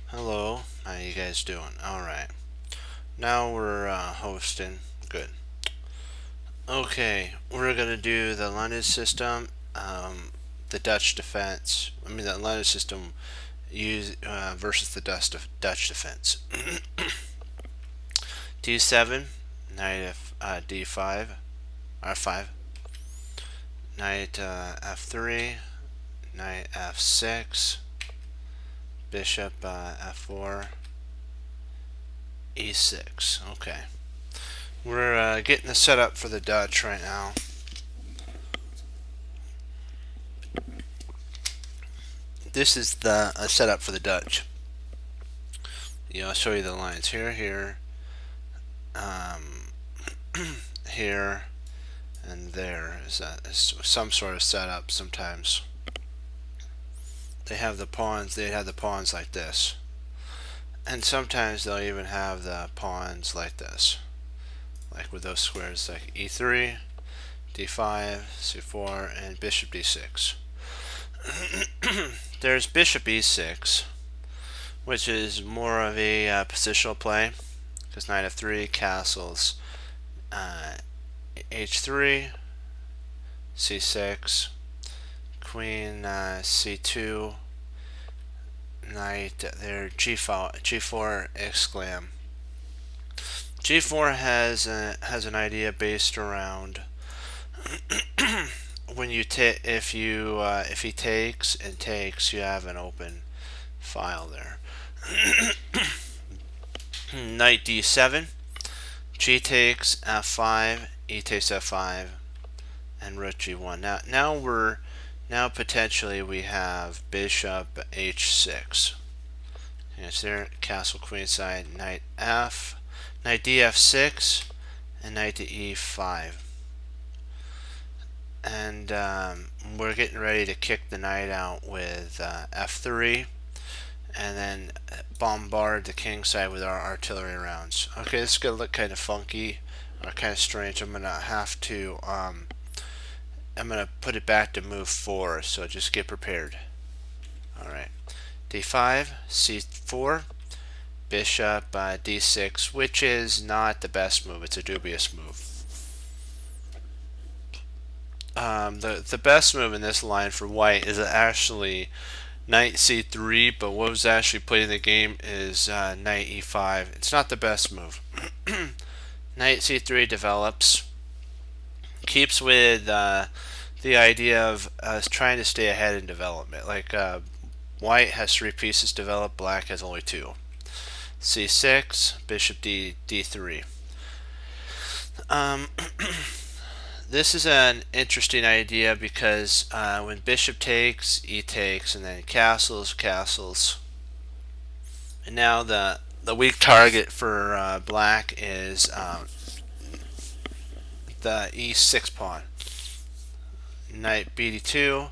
Hello, how you guys doing? Alright, now we're hosting. Good. Okay, we're gonna do the London system, the Dutch defense. The London system versus the Dutch defense. D7, knight D5, R5, knight F3, knight F6, bishop F4, E6. Okay. We're getting the setup for the Dutch right now. This is the setup for the Dutch. I'll show you the lines here, um, here, and there is some sort of setup. Sometimes they have the pawns. They have the pawns like this, and sometimes they'll even have the pawns like this, like with those squares, like E3, D5, C4, and Bishop D6. There's Bishop E6, which is more of a positional play, because knight F3, castles, H3, C6, queen C2, knight there, G4 exclam. G4 has an idea based around when you if he takes and takes, you have an open file there. Knight D7, G takes F5, E takes F5, and Rook G1. Now potentially we have Bishop H6. And it's there, castle queenside, Knight F, Knight DF6, and Knight to E5. And we're getting ready to kick the knight out with F3, and then bombard the king side with our artillery rounds. Okay, this is gonna look kind of funky or kind of strange. I'm gonna have to I'm gonna put it back to move 4, so just get prepared. Alright, D5, C4, bishop D6, which is not the best move. It's a dubious move. The best move in this line for white is actually knight c3, but what was actually played in the game is knight e5. It's not the best move. Knight c3 develops, keeps with the idea of trying to stay ahead in development. Like white has 3 pieces developed, black has only 2. c6, bishop d3. This is an interesting idea because when bishop takes, e takes, and then castles, and now the weak target for black is the e6 pawn. Knight bd2,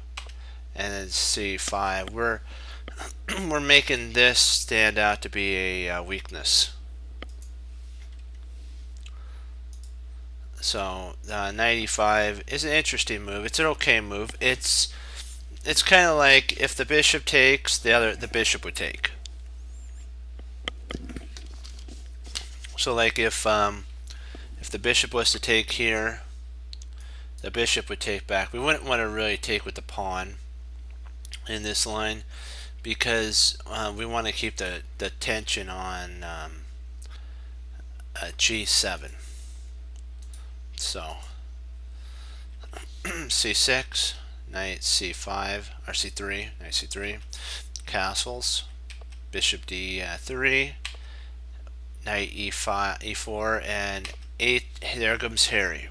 and then c5. We're making this stand out to be a weakness. So knight e5 is an interesting move. It's an okay move. It's kind of like if the bishop takes, the bishop would take. So like if the bishop was to take here, the bishop would take back. We wouldn't want to really take with the pawn in this line because we want to keep the tension on g7. So c6, knight c5, or c3, knight c3, castles, bishop d3, knight e5, e4, and 8. There comes Harry.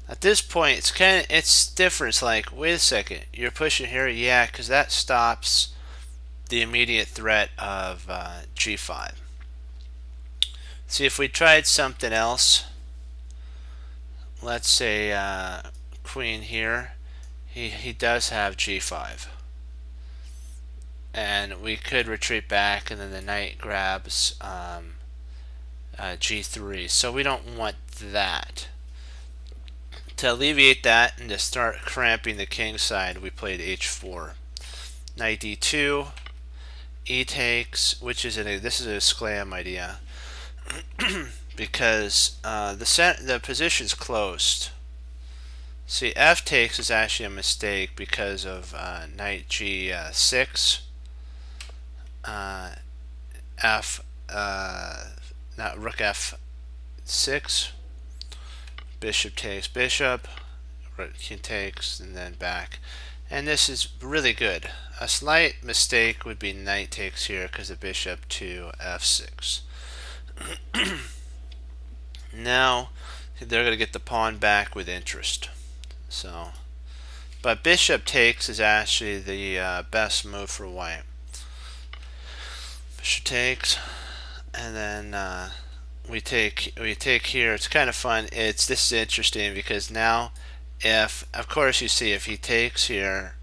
At this point, it's different. It's like, wait a second, you're pushing here, yeah, because that stops the immediate threat of g5. See, if we tried something else, let's say queen here, he does have g5, and we could retreat back, and then the knight grabs g3. So we don't want that. To alleviate that and to start cramping the king side, we played h4. knight d2, e takes, which is this is a sclam idea because the position's closed. See, f takes is actually a mistake because of knight g6, f not rook f6, bishop takes bishop, rook takes, and then back. And this is really good. A slight mistake would be knight takes here because of bishop to f6. Now they're going to get the pawn back with interest. So, but bishop takes is actually the best move for white. Bishop takes, and then we take here. It's kind of fun. This is interesting because now, if of course you see if he takes here,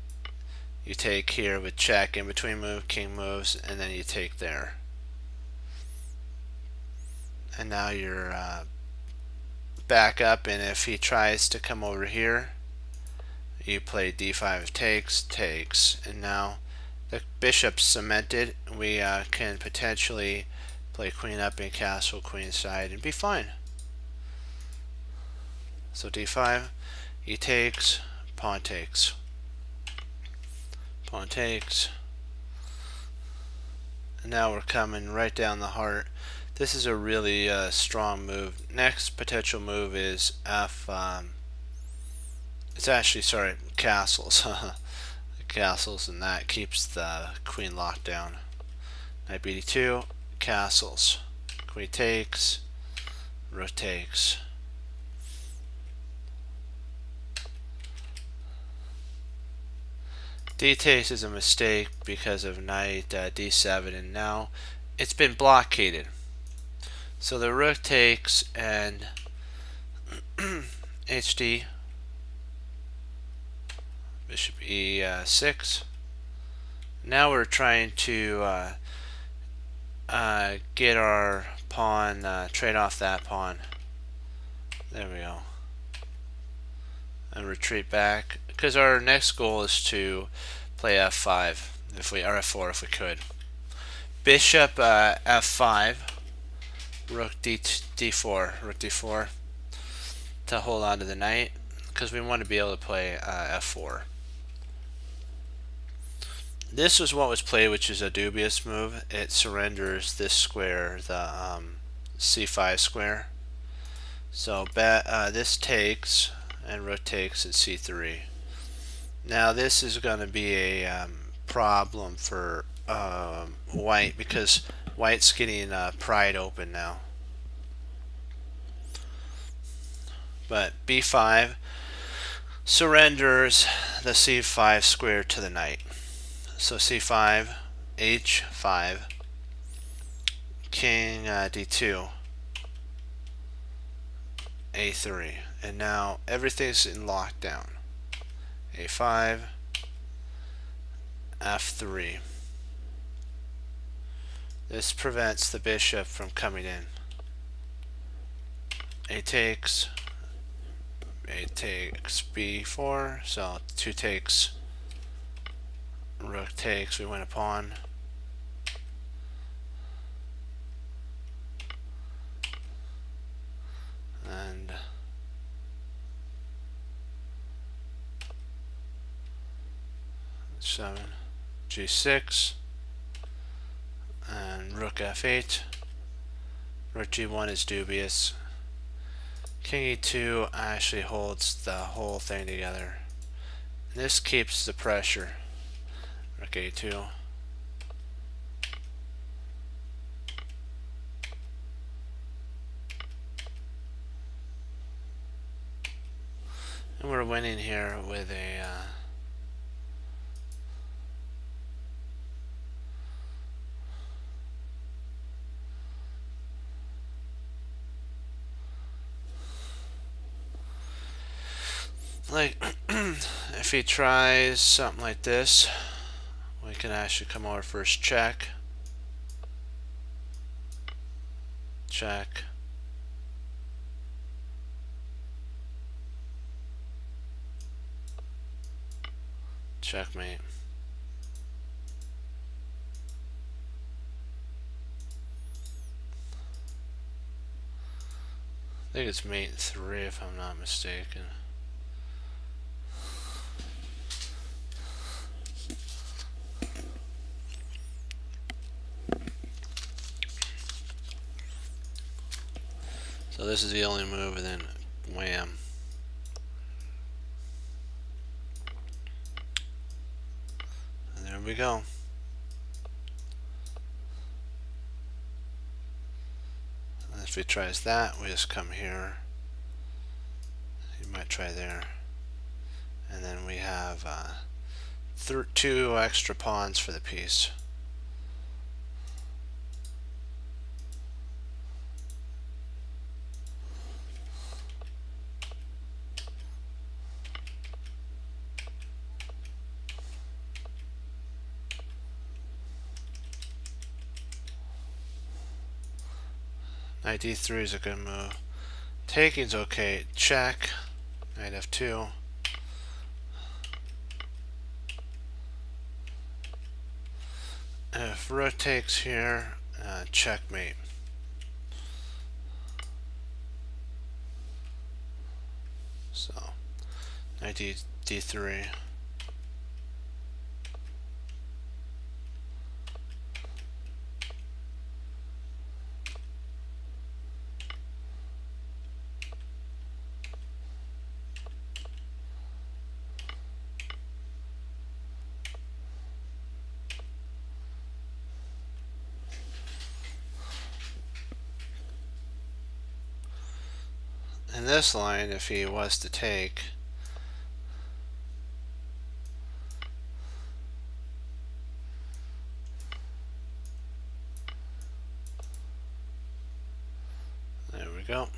you take here with check, in between move, king moves, and then you take there. And now you're back up, and if he tries to come over here, you play d5 takes, and now the bishop's cemented. We can potentially play queen up and castle queen side and be fine. So d5, e takes, pawn takes. Pawn takes. And now we're coming right down the heart. This is a really strong move. Next potential move is f. It's actually, sorry, castles. Castles, and that keeps the queen locked down. Knight bd2, castles. Queen takes, rook takes. D takes is a mistake because of knight d7, and now it's been blockaded. So the rook takes and hd, bishop e6. Now we're trying to get our pawn, trade off that pawn. There we go. And retreat back, because our next goal is to play f5 if we, or f4 if we could. Bishop f5, rook d4, rook d4 to hold on to the knight, because we want to be able to play f4. This was what was played, which is a dubious move. It surrenders this square, the c5 square. So this takes, and rook takes at c3. Now this is going to be a problem for white, because white's getting pried open now. But b5 surrenders the c5 square to the knight. So c5, h5, king d2, a3, and now everything's in lockdown. a5, f3. This prevents the bishop from coming in. A takes b4, so 2 takes, rook takes, we win a pawn. And g6, and rook f8. Rook g1 is dubious. King e2 actually holds the whole thing together. This keeps the pressure. Rook a2. And we're winning here with a like if he tries something like this, we can actually come over first, check, check, checkmate. think it's mate 3 if I'm not mistaken. So this is the only move, and then wham. And there we go. And if he tries that, we just come here. He might try there. And then we have 2 extra pawns for the piece. Knight d3 is a good move. Taking's okay. Check. Knight f2. If rook takes here, checkmate. So, knight d3. In this line, if he was to take, there we go.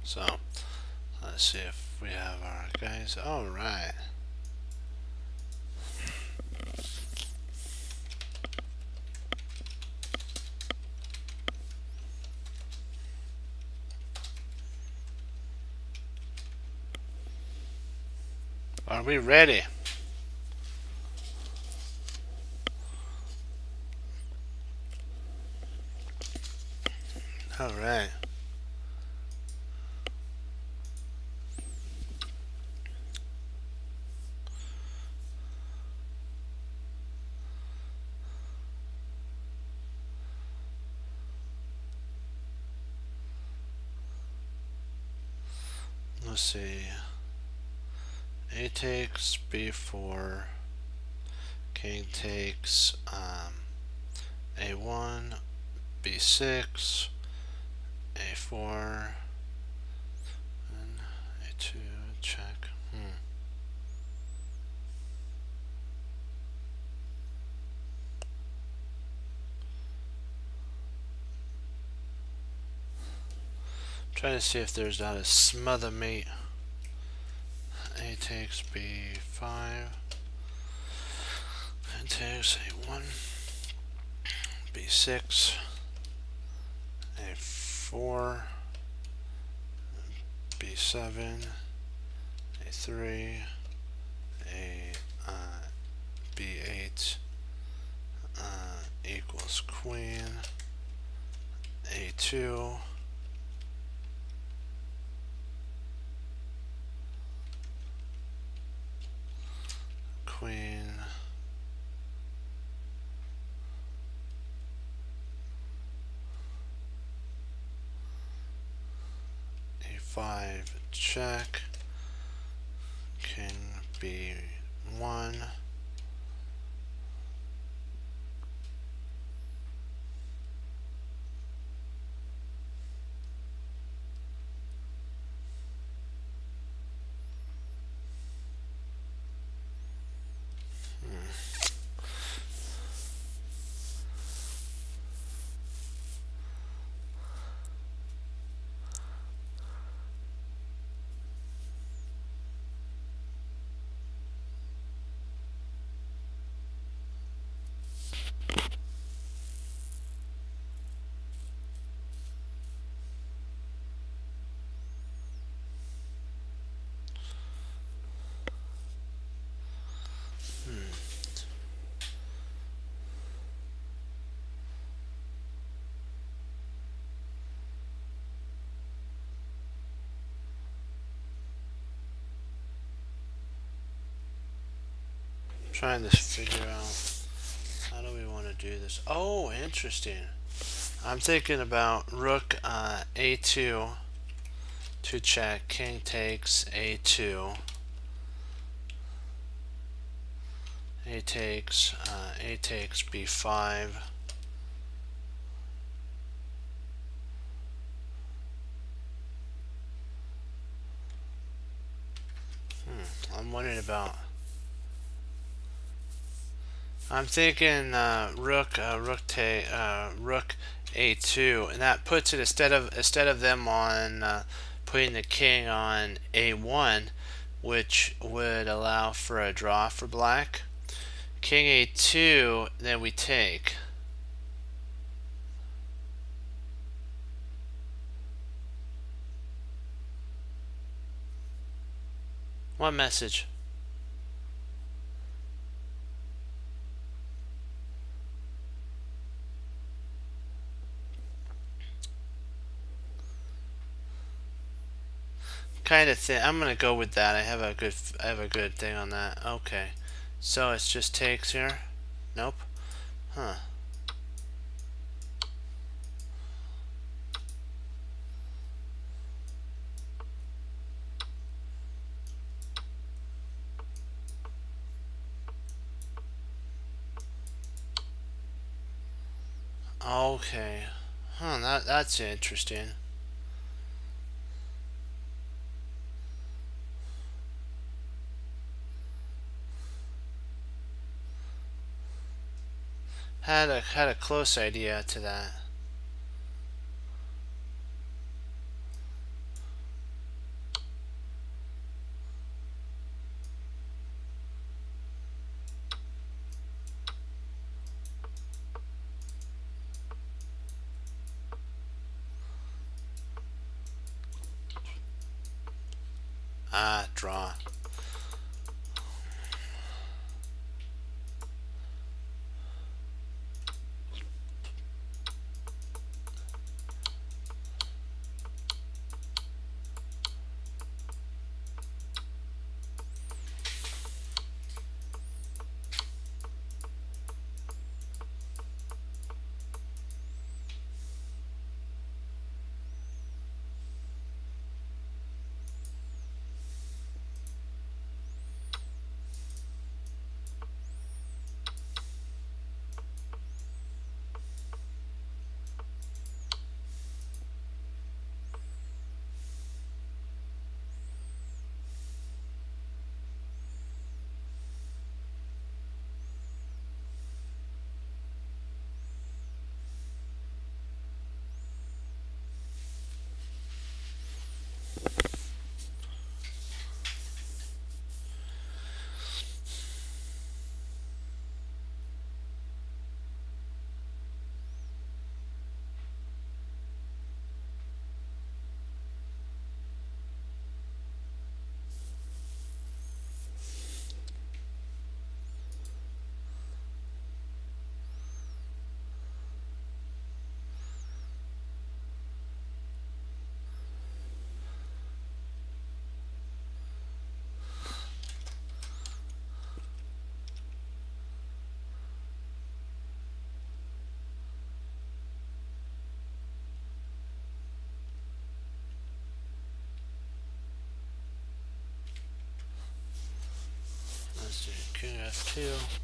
So, let's see if we have our guys. All right. Are we ready? All right. Let's see. A takes, b4, king takes, a1, b6, a4, and a2, check. Trying to see if there's not a smother mate. A takes b5, and takes a1, b6, a4, b7, a3, b8 equals queen, a2, queen, a5 check, king b1, Trying to figure out how do we want to do this. Oh, interesting. I'm thinking about rook a2 to check. King takes a2. A takes b5. I'm wondering about. I'm thinking rook a2, and that puts it instead of them on putting the king on a1, which would allow for a draw for black. King a2, then we take. What message? Kind of thing. I'm gonna go with that. I have a good thing on that. Okay, so it's just takes here. Nope. Huh. Okay. Huh. That's interesting. Had a close idea to that. Draw. Let's do king f2.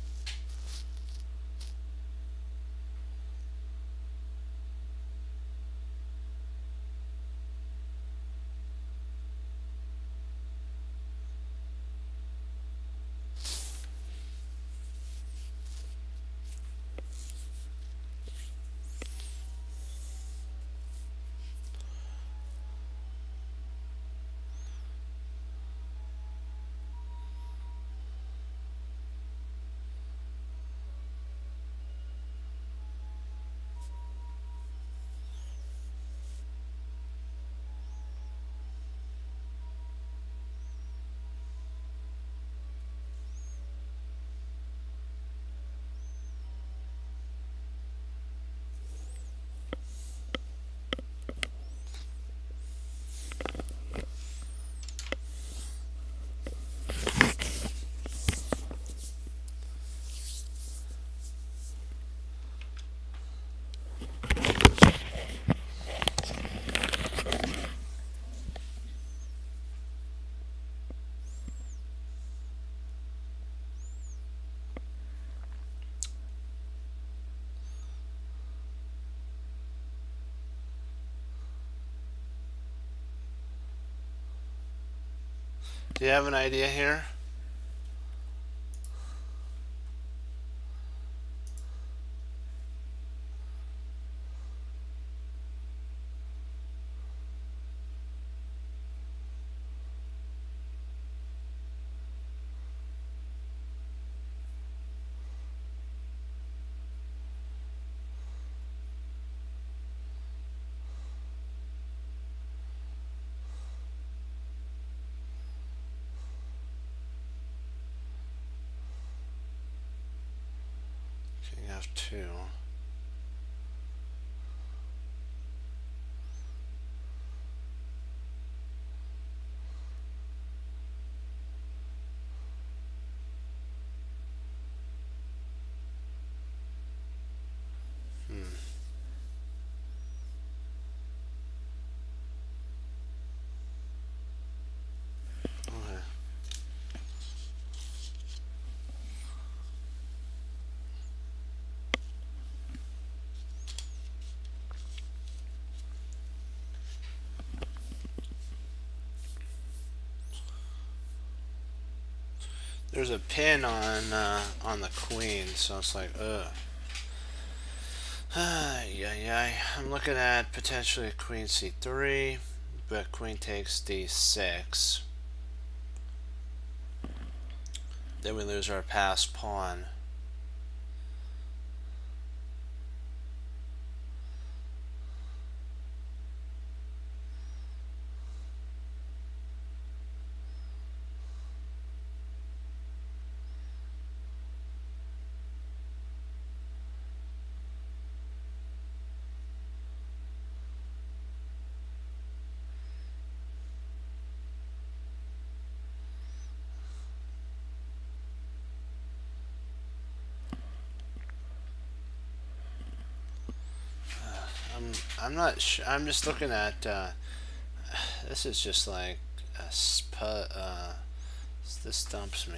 Do you have an idea here? King F2. Okay. There's a pin on the queen, so it's like, ugh. Yeah. I'm looking at potentially queen c3, but queen takes d6. Then we lose our passed pawn. I'm not sure. I'm just looking at. This is just like this stumps me.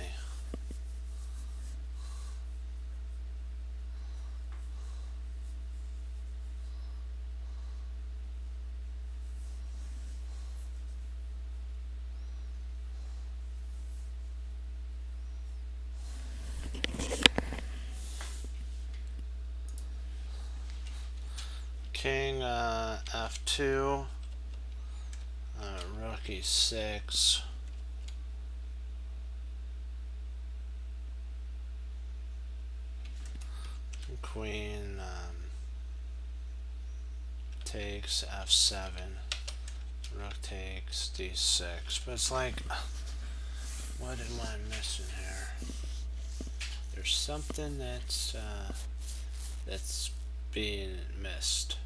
King f2, rook e6. Queen takes f7. Rook takes d6. But it's like, what am I missing here? There's something that's being missed.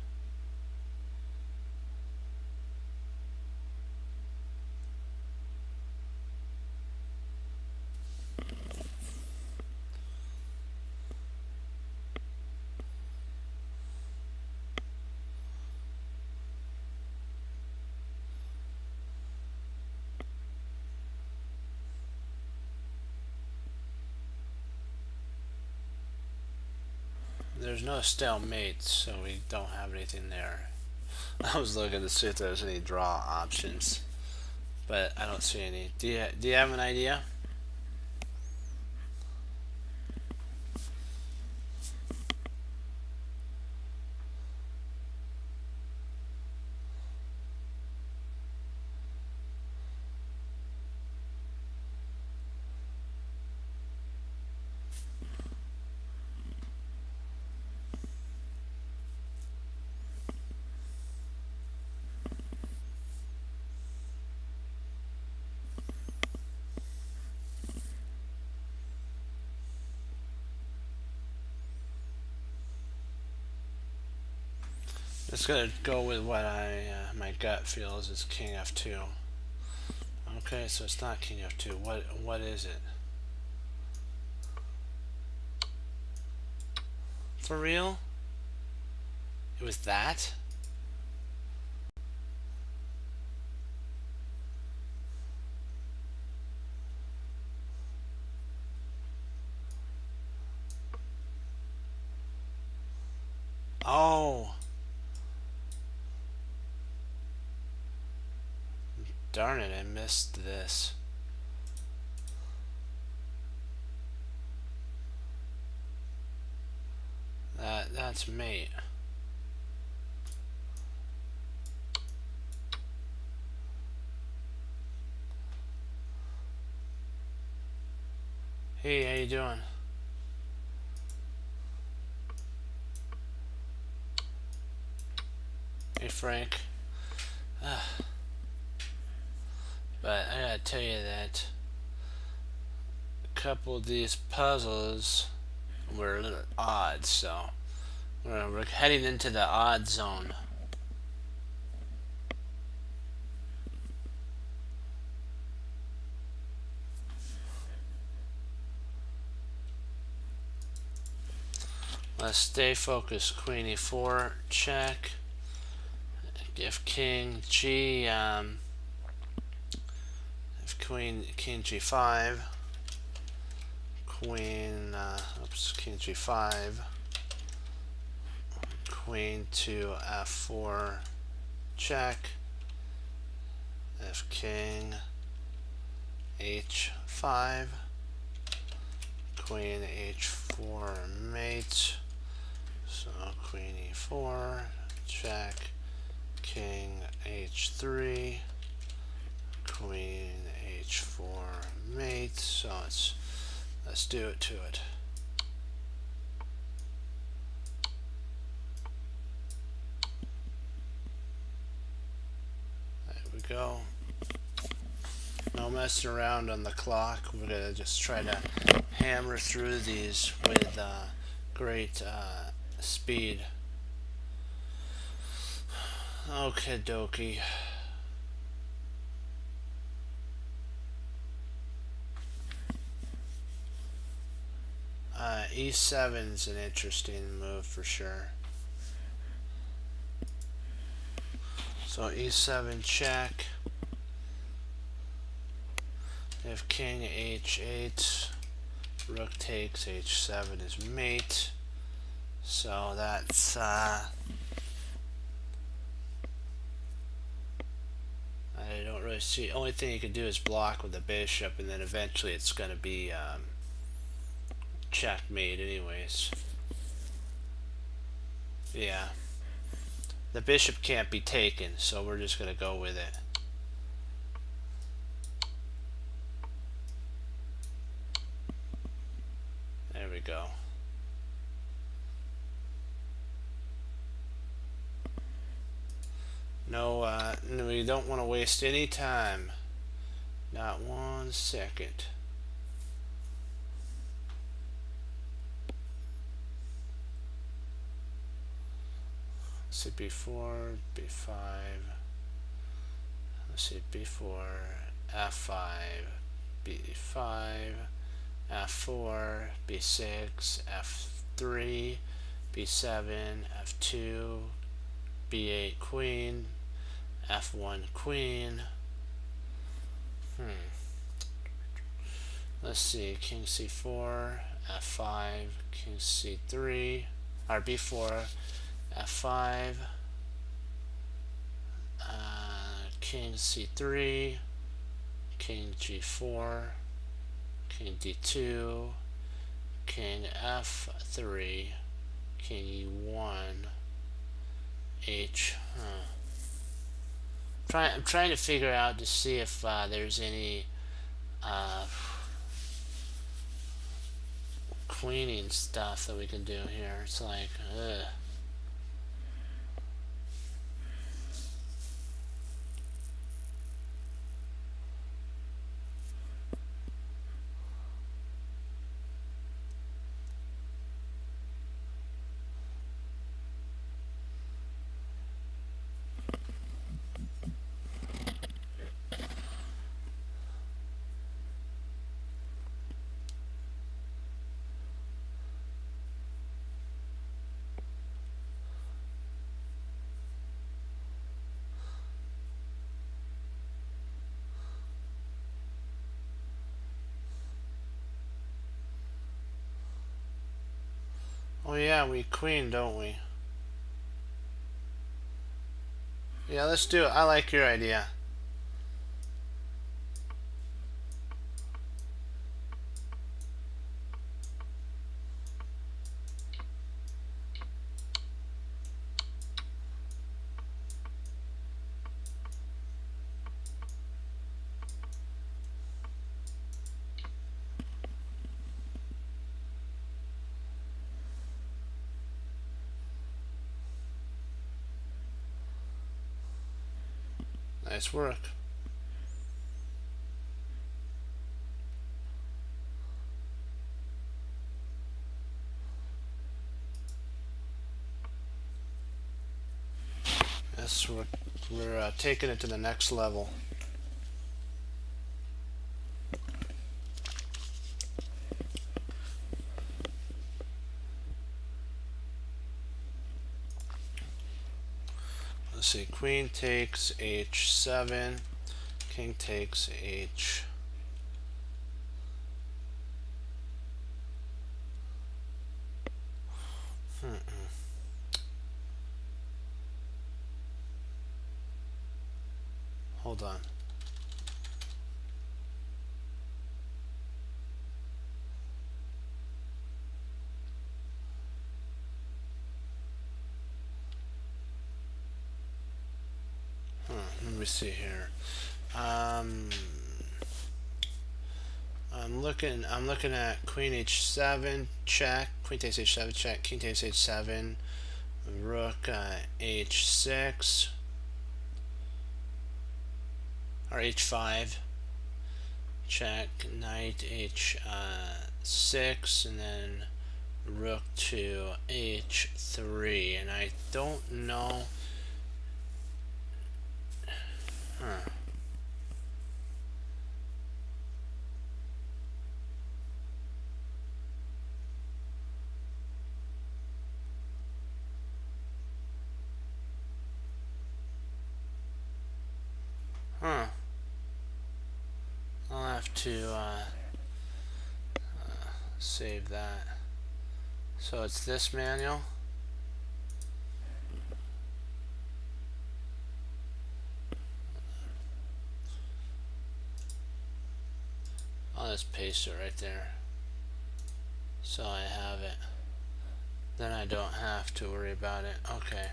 There's no stalemate, so we don't have anything there. I was looking to see if there's any draw options, but I don't see any. Do you have an idea? It's gonna go with what my gut feels is king f2. Okay, so it's not king f2. What is it? For real? It was that? Oh, darn it! I missed this. That's mate. Hey, how you doing? Hey, Frank. But I gotta tell you that a couple of these puzzles were a little odd, so we're heading into the odd zone. Let's stay focused. Queen e4, check. If king g, if king g5, queen, king g5, queen to f4, check. If king h5, queen h4 mate. So queen e4, check. King h3, queen h4 mate. So let's do it to it. There we go. No messing around on the clock. We're gonna just try to hammer through these with great speed. Okay, dokie. E7 is an interesting move for sure. So e7 check. If king h8, rook takes h7 is mate. So that's I don't really see. Only thing you can do is block with the bishop, and then eventually it's going to be checkmate anyways. Yeah. The bishop can't be taken, so we're just going to go with it. There we go. No, we don't want to waste any time. Not 1 second. Let's see, b4, b5. Let's see, b4, f5, b5, f4, b6, f3, b7, f2, b8 queen, f1 queen. Let's see, king c4, f5, king c3, or b4, f5, king c3, king g4, king d2, king f3, king e1, h. I'm trying to figure out to see if there's any queening stuff that we can do here. It's like, ugh. Oh yeah, we queen, don't we? Yeah, let's do it. I like your idea. Nice work. Yes, we're taking it to the next level. Let's see, queen takes h7, king takes h. Hold on. Let me see here. I'm looking at queen h7 check, queen takes h7 check, king takes h7, rook h6 or h5 check, knight h6, and then rook to h3, and I don't know. I'll have to save that. So it's this manual. I'll just paste it right there so I have it. Then I don't have to worry about it. Okay.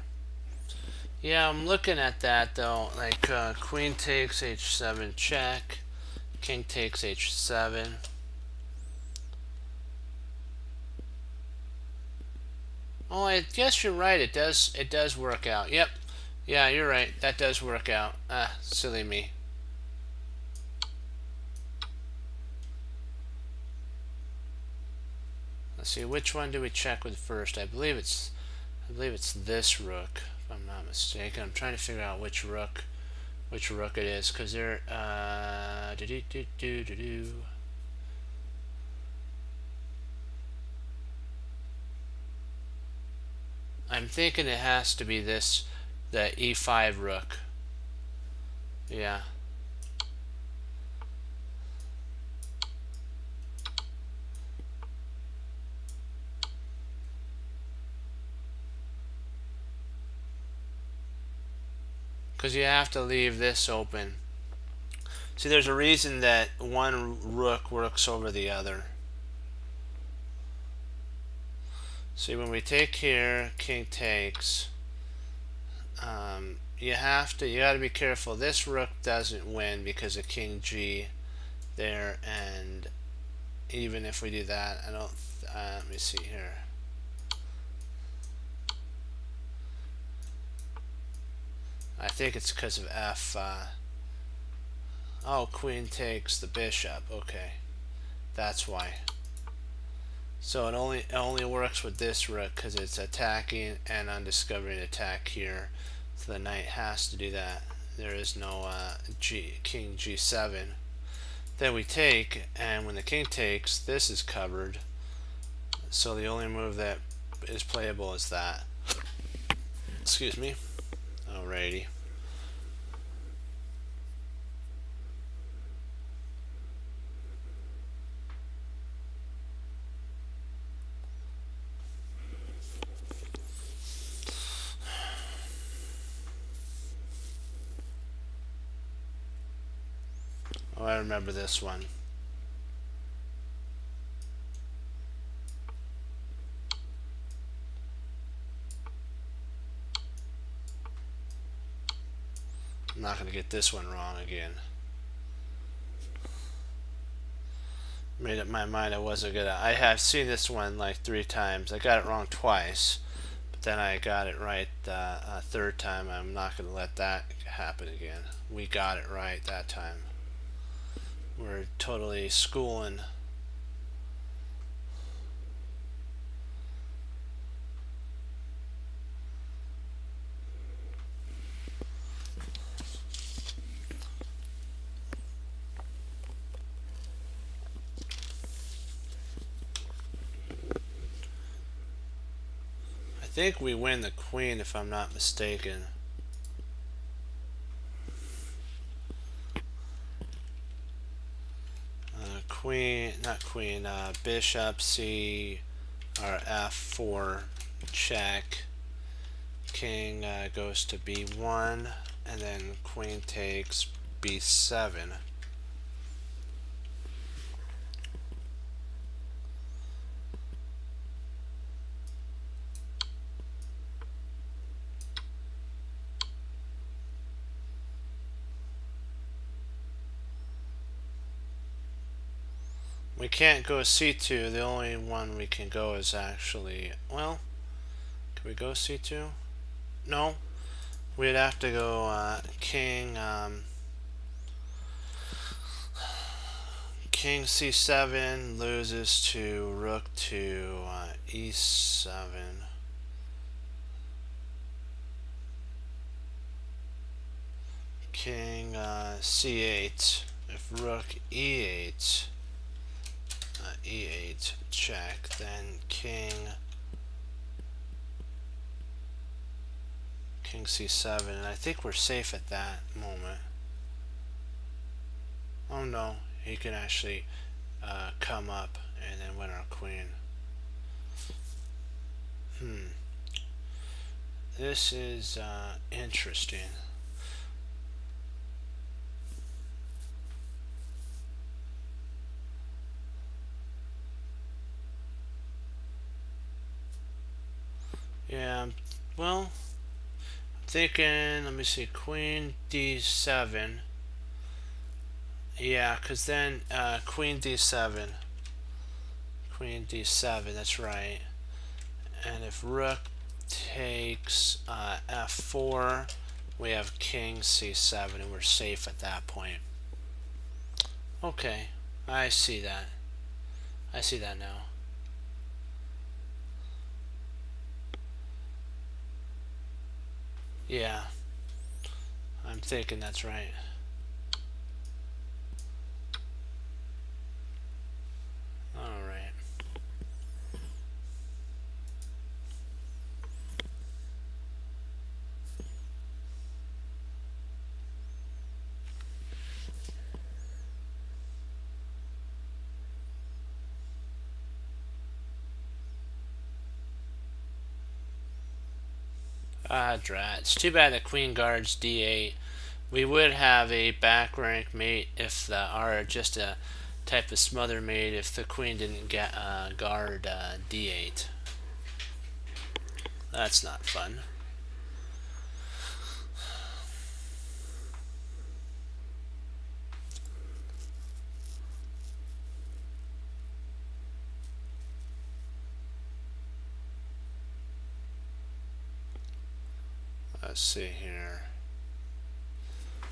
Yeah, I'm looking at that though. Like queen takes h7 check, king takes h7. Oh, I guess you're right. It does work out. Yep. Yeah, you're right. That does work out. Ah, silly me. Let's see, which one do we check with first? I believe it's this rook, if I'm not mistaken. I'm trying to figure out which rook it is, because they're I'm thinking it has to be this, the e5 rook. Yeah. Because you have to leave this open. See, there's a reason that one rook works over the other. See, when we take here, king takes, you got to be careful. This rook doesn't win because of king g there, and even if we do that, I don't, let me see here. I think it's because of f. Oh, queen takes the bishop. Okay, that's why. So it only works with this rook because it's attacking and undiscovering attack here. So the knight has to do that. There is no king g7. Then we take, and when the king takes, this is covered. So the only move that is playable is that. Excuse me. Alrighty. Oh, I remember this one. I'm not going to get this one wrong again. Made up my mind I wasn't gonna. I have seen this one like 3 times. I got it wrong twice, then I got it right the third time. I'm not going to let that happen again. We got it right that time. We're totally schooling. I think we win the queen if I'm not mistaken. Queen, not queen, bishop C or F4 check. King goes to B1, and then queen takes B7. We can't go C2. The only one we can go is actually, well, can we go C2? No. We'd have to go king, king C7 loses to rook to E7. King C8. If rook E8, E8 check, then king C7, and I think we're safe at that moment. Oh no, he can actually come up and then win our queen. This is interesting. Yeah, well, I'm thinking, let me see, queen D7. Yeah, because then queen D7. Queen D7, that's right. And if rook takes F4, we have king C7, and we're safe at that point. Okay, I see that. I see that now. Yeah, I'm thinking that's right. All right. Drat. It's too bad the queen guards D8. We would have a back rank mate if the or just a type of smother mate if the queen didn't get guard D8. That's not fun. Let's see here.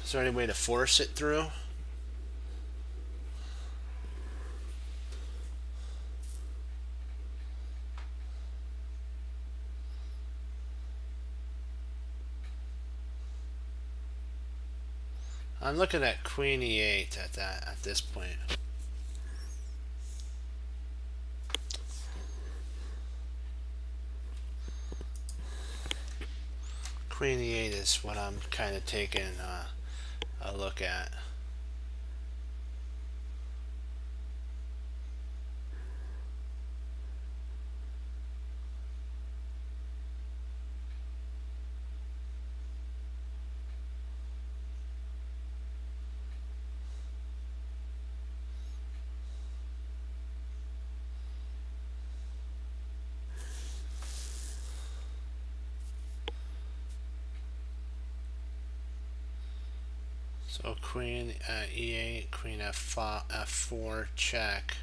Is there any way to force it through? I'm looking at queen E8 at this point. Queen E8 is what I'm kind of taking a look at. So queen E8, queen F4 check.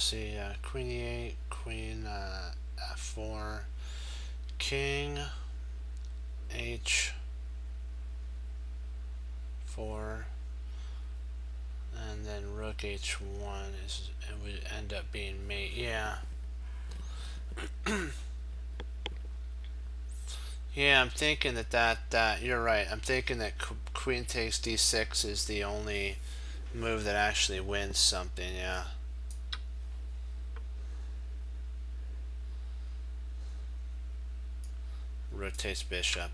let's see, queen e8, queen f4, king h4, and then rook h1 it would end up being mate. Yeah. Yeah, I'm thinking that you're right. I'm thinking that queen takes d6 is the only move that actually wins something. Yeah. Rotates bishop.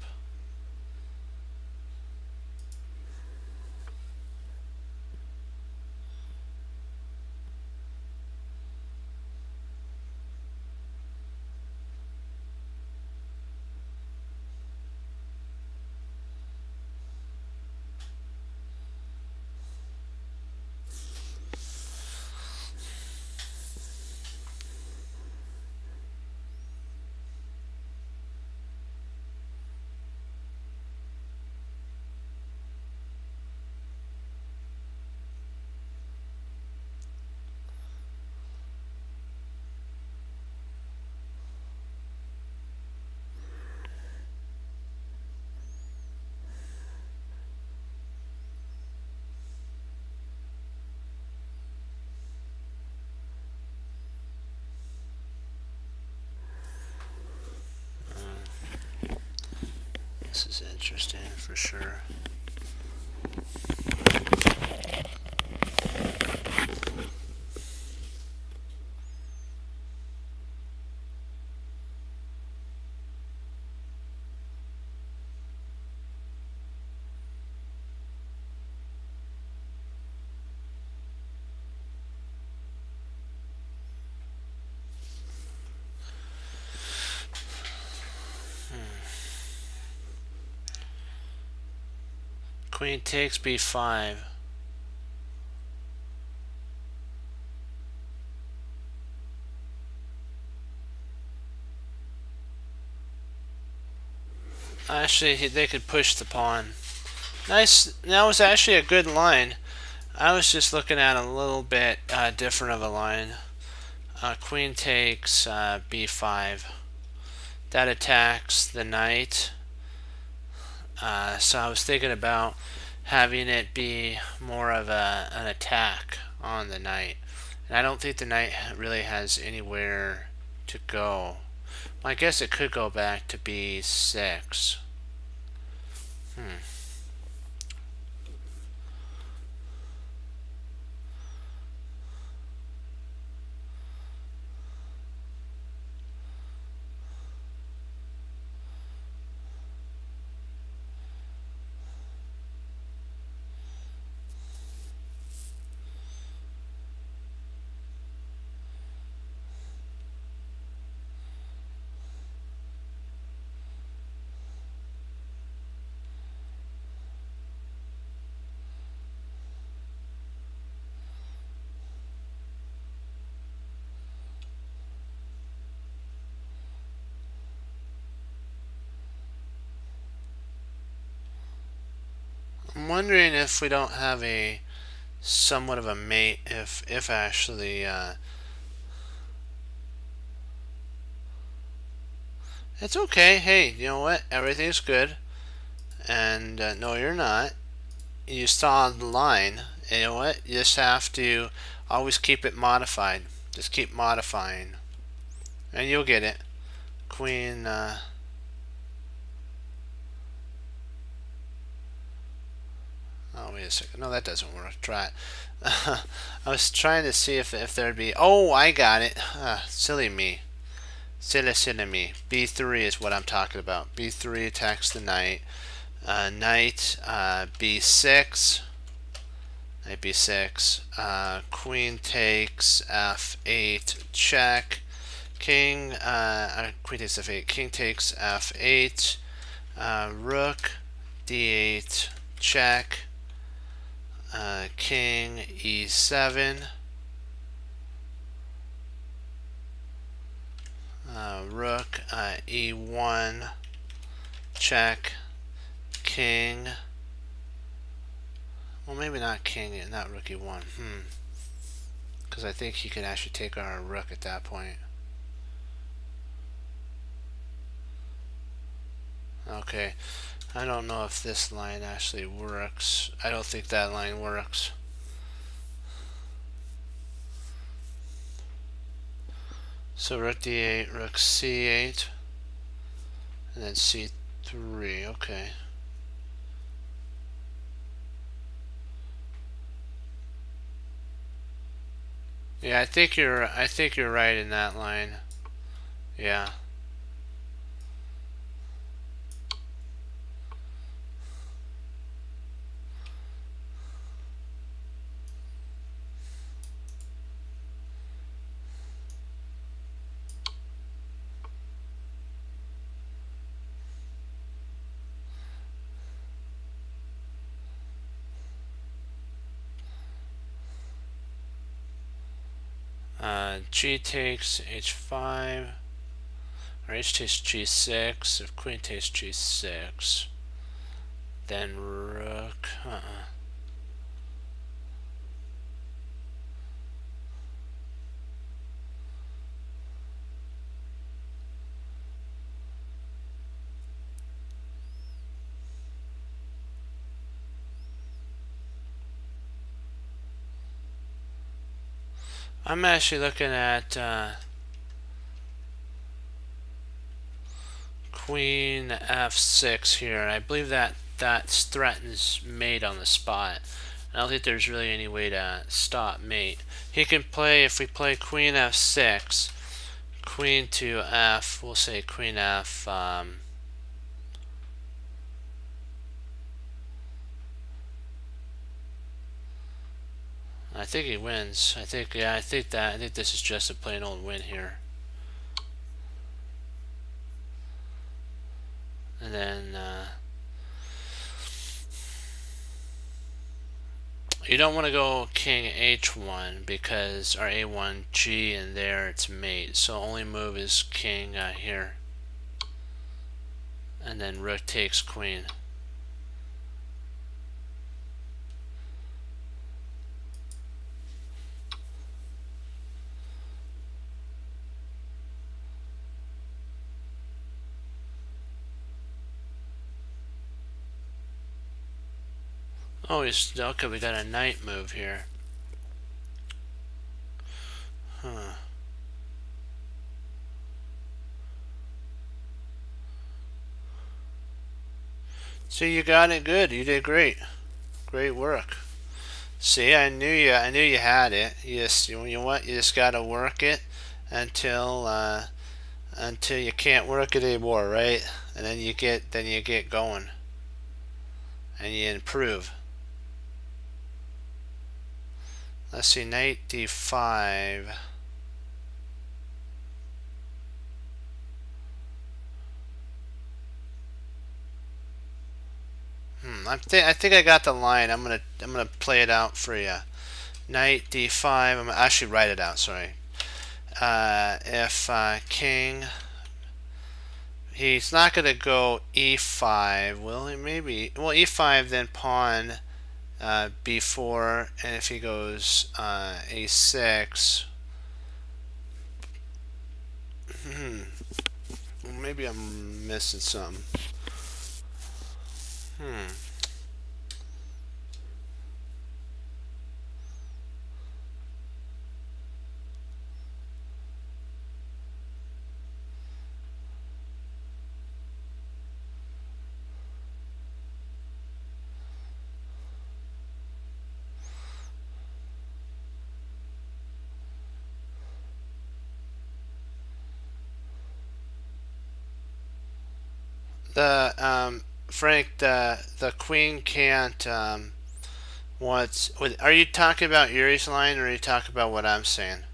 This is interesting for sure. Queen takes b5. Actually, they could push the pawn. Nice. That was actually a good line. I was just looking at a little bit different of a line. Queen takes b5. That attacks the knight. So I was thinking about having it be more of an attack on the knight. And I don't think the knight really has anywhere to go. Well, I guess it could go back to b6. I'm wondering if we don't have a somewhat of a mate if actually it's okay. Hey, you know what? Everything's good. And no, you're not. You saw the line. And you know what? You just have to always keep it modified. Just keep modifying. And you'll get it. Queen, oh, wait a second. No, that doesn't work. Try it. I was trying to see if there'd be... Oh, I got it. Silly me. Silly me. B3 is what I'm talking about. B3 attacks the knight. Knight, B6. Knight b6. Queen takes f8. Check. King. Queen takes f8. King takes f8. Rook d8. Check. King e7. Rook e1. Check. King. Well, maybe not king, not rook e1. Because because I think he can actually take our rook at that point. Okay, I don't know if this line actually works. I don't think that line works. So rook d8, rook c8, and then c3. Okay. Yeah, I think you're right in that line. Yeah. G takes h5, or h takes g6. If queen takes g6, then rook. I'm actually looking at queen f6 here, and I believe that threatens mate on the spot. I don't think there's really any way to stop mate. He can play, if we play queen f6, queen to f, we'll say queen f, I think he wins. I think this is just a plain old win here. And then you don't want to go king h1 because our a1 g and there it's mate. So only move is king here. And then rook takes queen. Oh, okay, we got a knight move here. Huh. So you got it good. You did great. Great work. See, I knew you had it. You know what? You just gotta work it until you can't work it anymore, right? And then you get going, and you improve. Let's see, knight d5. I think I got the line. I'm gonna play it out for you. Knight d5. I'm gonna actually write it out. Sorry. If king, he's not gonna go e5. Will he? Maybe. Well, e5, then pawn b4, and if he goes a6. Well, maybe I'm missing something. The Frank, the queen can't. Are you talking about Yuri's line, or are you talking about what I'm saying?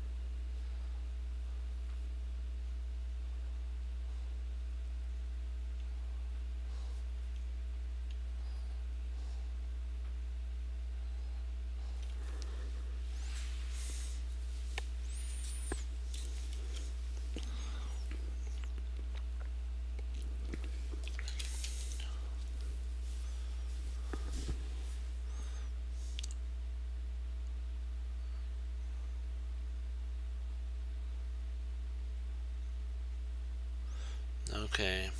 Okay.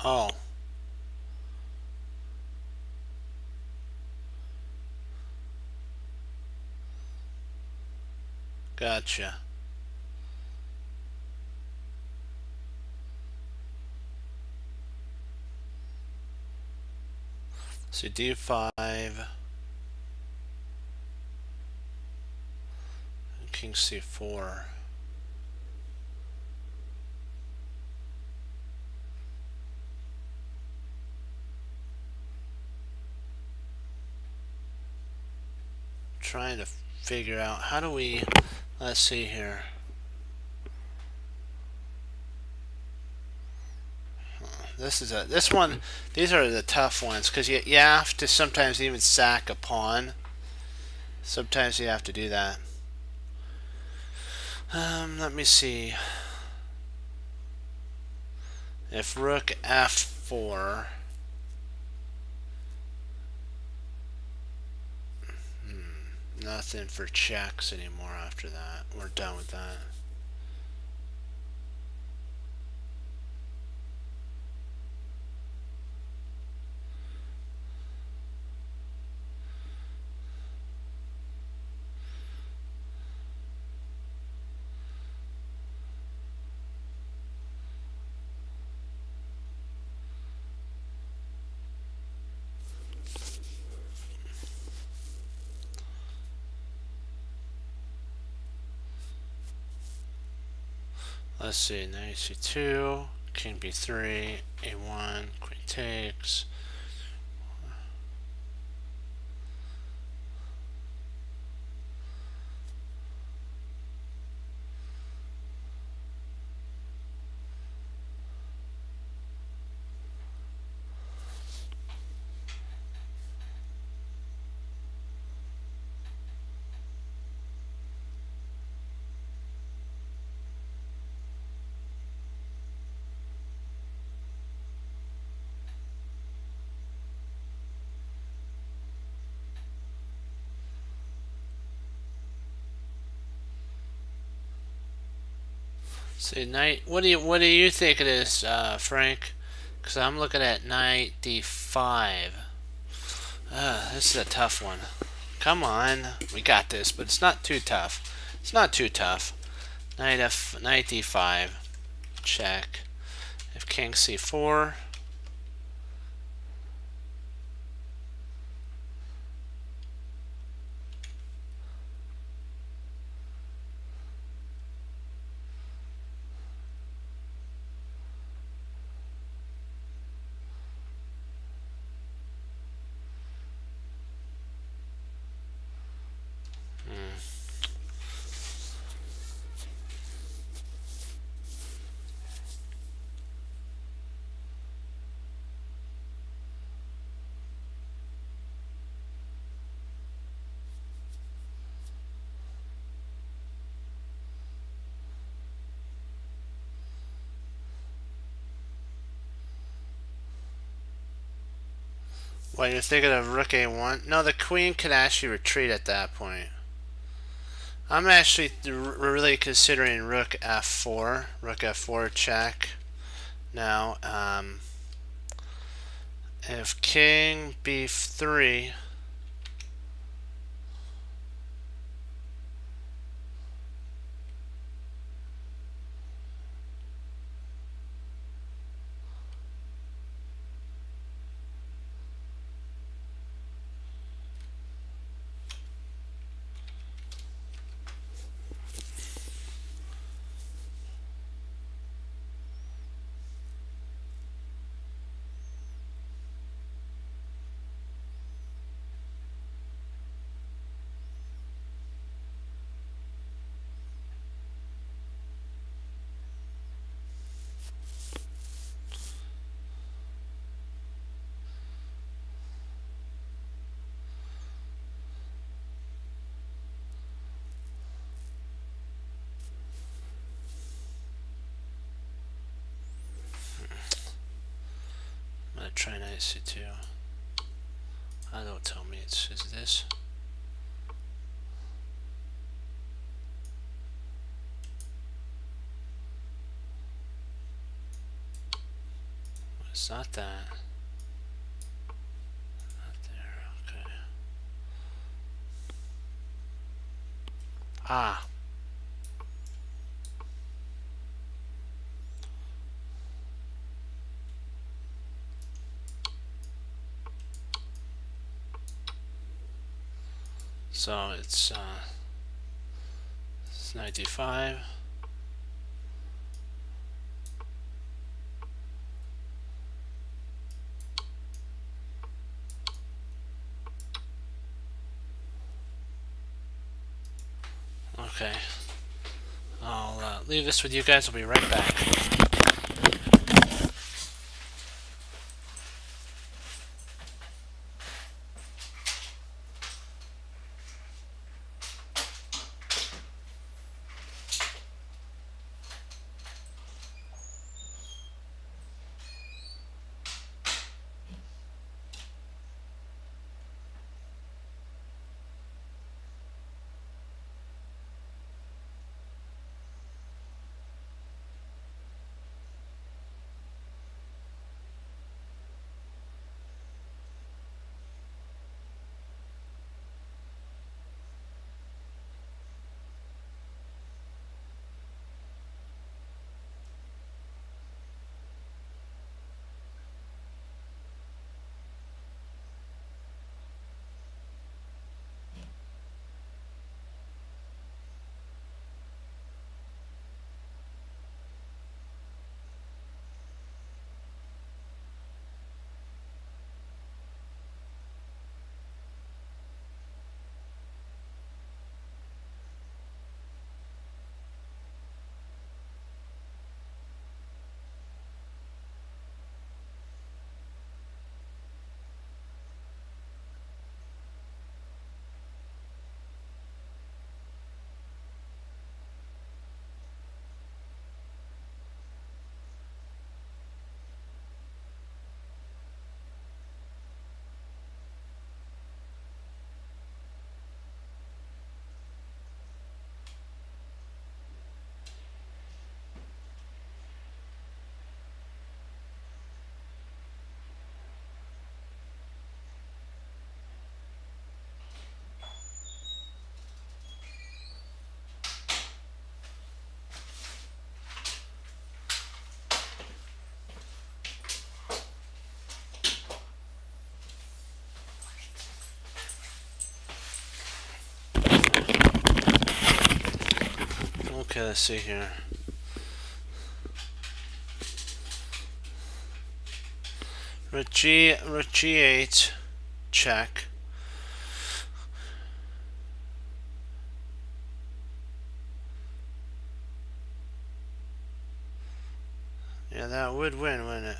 Oh. Gotcha. So d5, king c4. Trying to figure out how do we, let's see here. This one, these are the tough ones because you have to sometimes even sack a pawn. Sometimes you have to do that. Let me see. If rook f4, nothing for checks anymore after that. We're done with that. Let's see, knight c2, king b3, a1, queen takes. See, knight. What do you think it is, Frank? Because I'm looking at knight d5. This is a tough one. Come on, we got this, but it's not too tough. It's not too tough. Knight d5, check. If king c4, well, you're thinking of rook a1. No, the queen could actually retreat at that point. I'm actually really considering rook f4. Rook f4 check. Now, if king b3, I'm gonna try knight c2. Don't tell me it's is this. It's not that. Not there. Okay. Ah. So it's 95. Okay. I'll leave this with you guys. I'll be right back. Okay, let's see here. Rechiate, check. Yeah, that would win, wouldn't it?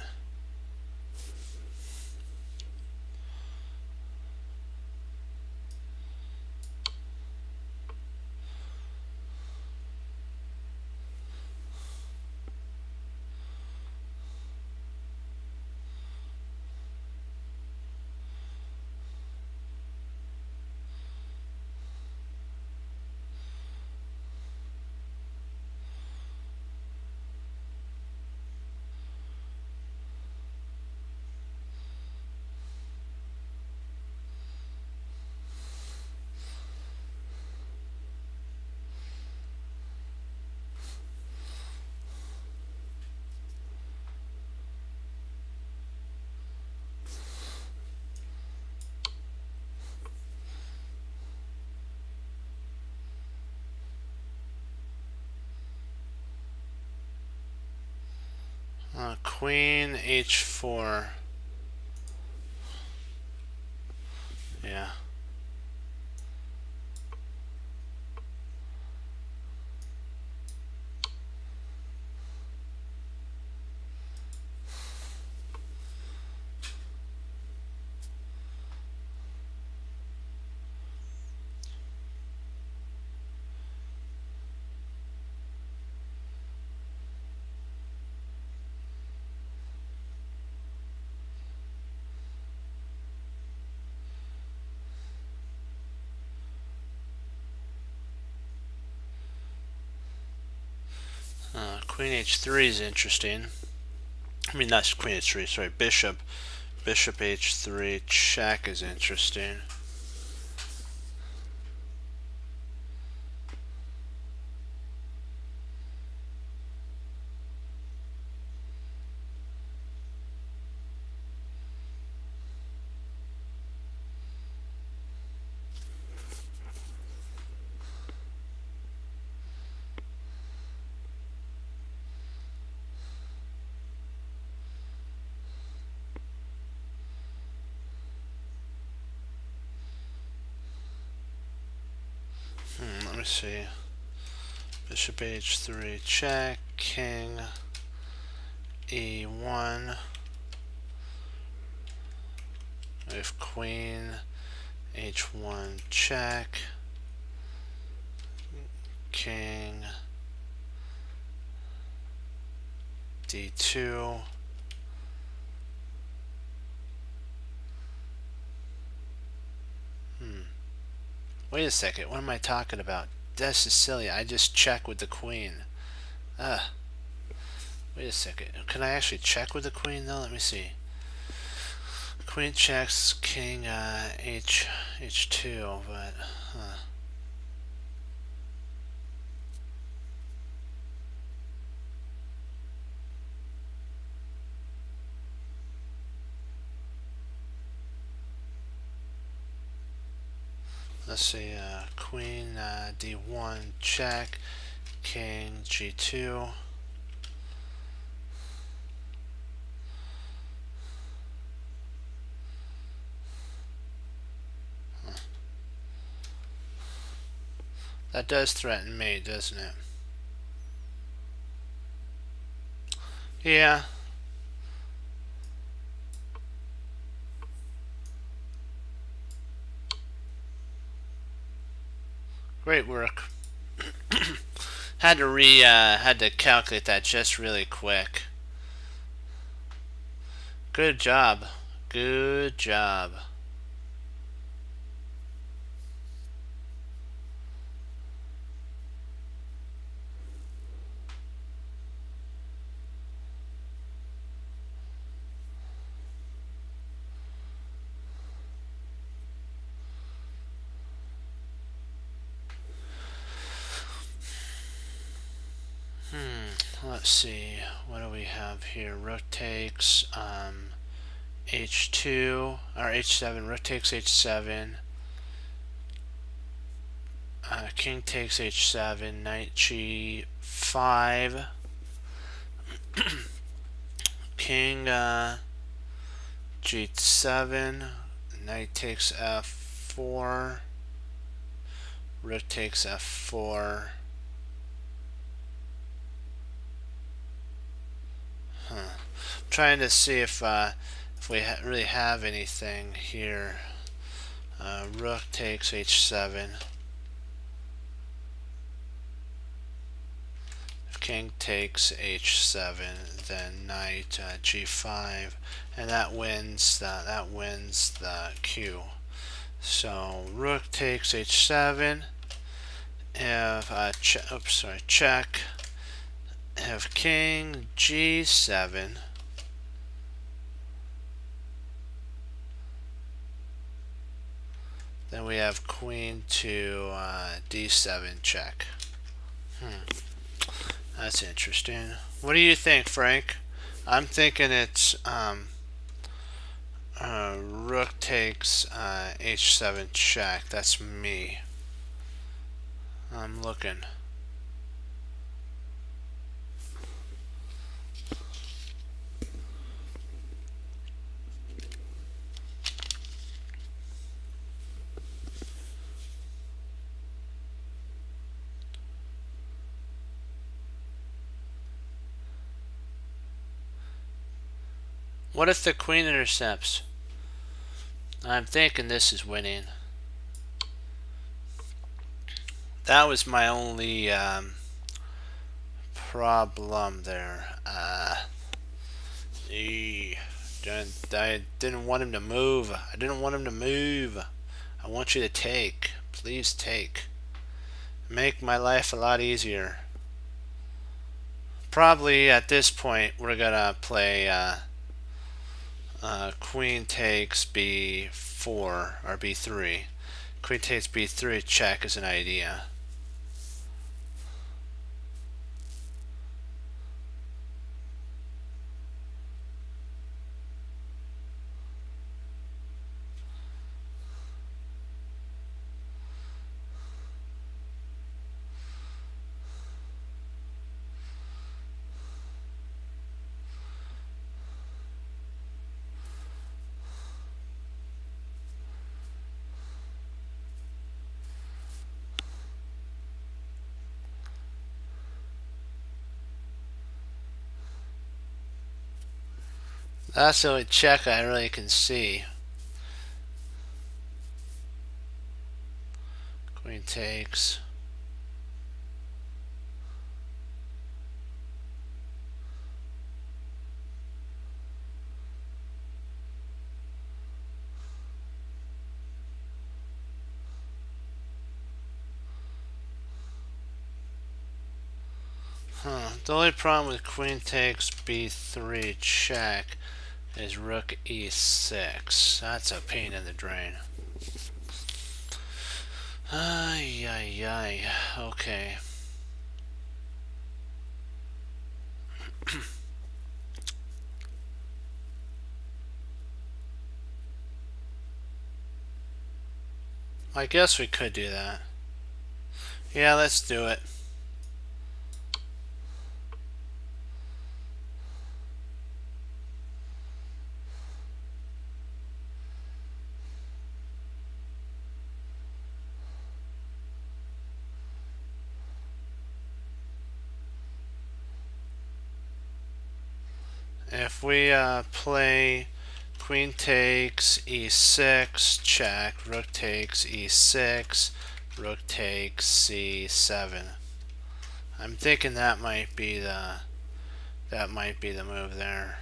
Queen h4. Yeah. Queen h3 is interesting. I mean, not queen h3, sorry, bishop h3 check is interesting. Let me see. Bishop h3 check, king e1. We have queen h1 check, king d2. Wait a second, what am I talking about? This is silly. I just check with the queen. Wait a second. Can I actually check with the queen though? Let me see. Queen checks, king h2, but let's see. Queen d1 check, king g2. That does threaten me, doesn't it? Yeah. Great work. Had to calculate that just really quick. Good job. Good job. Let's see, what do we have here? Rook takes h2 or h7. Rook takes h7. King takes h7. Knight g5. King g7. Knight takes f4. Rook takes f4. Trying to see if we really have anything here. Rook takes h7. If king takes h7, then knight g5, and that wins the Q. So rook takes h7. If check. Have king g7. Then we have queen to d7 check. That's interesting. What do you think, Frank? I'm thinking it's rook takes h7 check. That's me. I'm looking. What if the queen intercepts? I'm thinking this is winning. That was my only problem there. I didn't want him to move. I didn't want him to move. I want you to take. Please take. Make my life a lot easier. Probably at this point we're gonna play queen takes b4 or b3. Queen takes b3 check is an idea. That's the only check I really can see. Queen takes. The only problem with queen takes b3 check is rook e6. That's a pain in the drain. Ay, ay, ay. Okay. I guess we could do that. Yeah, let's do it. If we play queen takes e6 check, rook takes e6, rook takes c7. I'm thinking that might be the move there.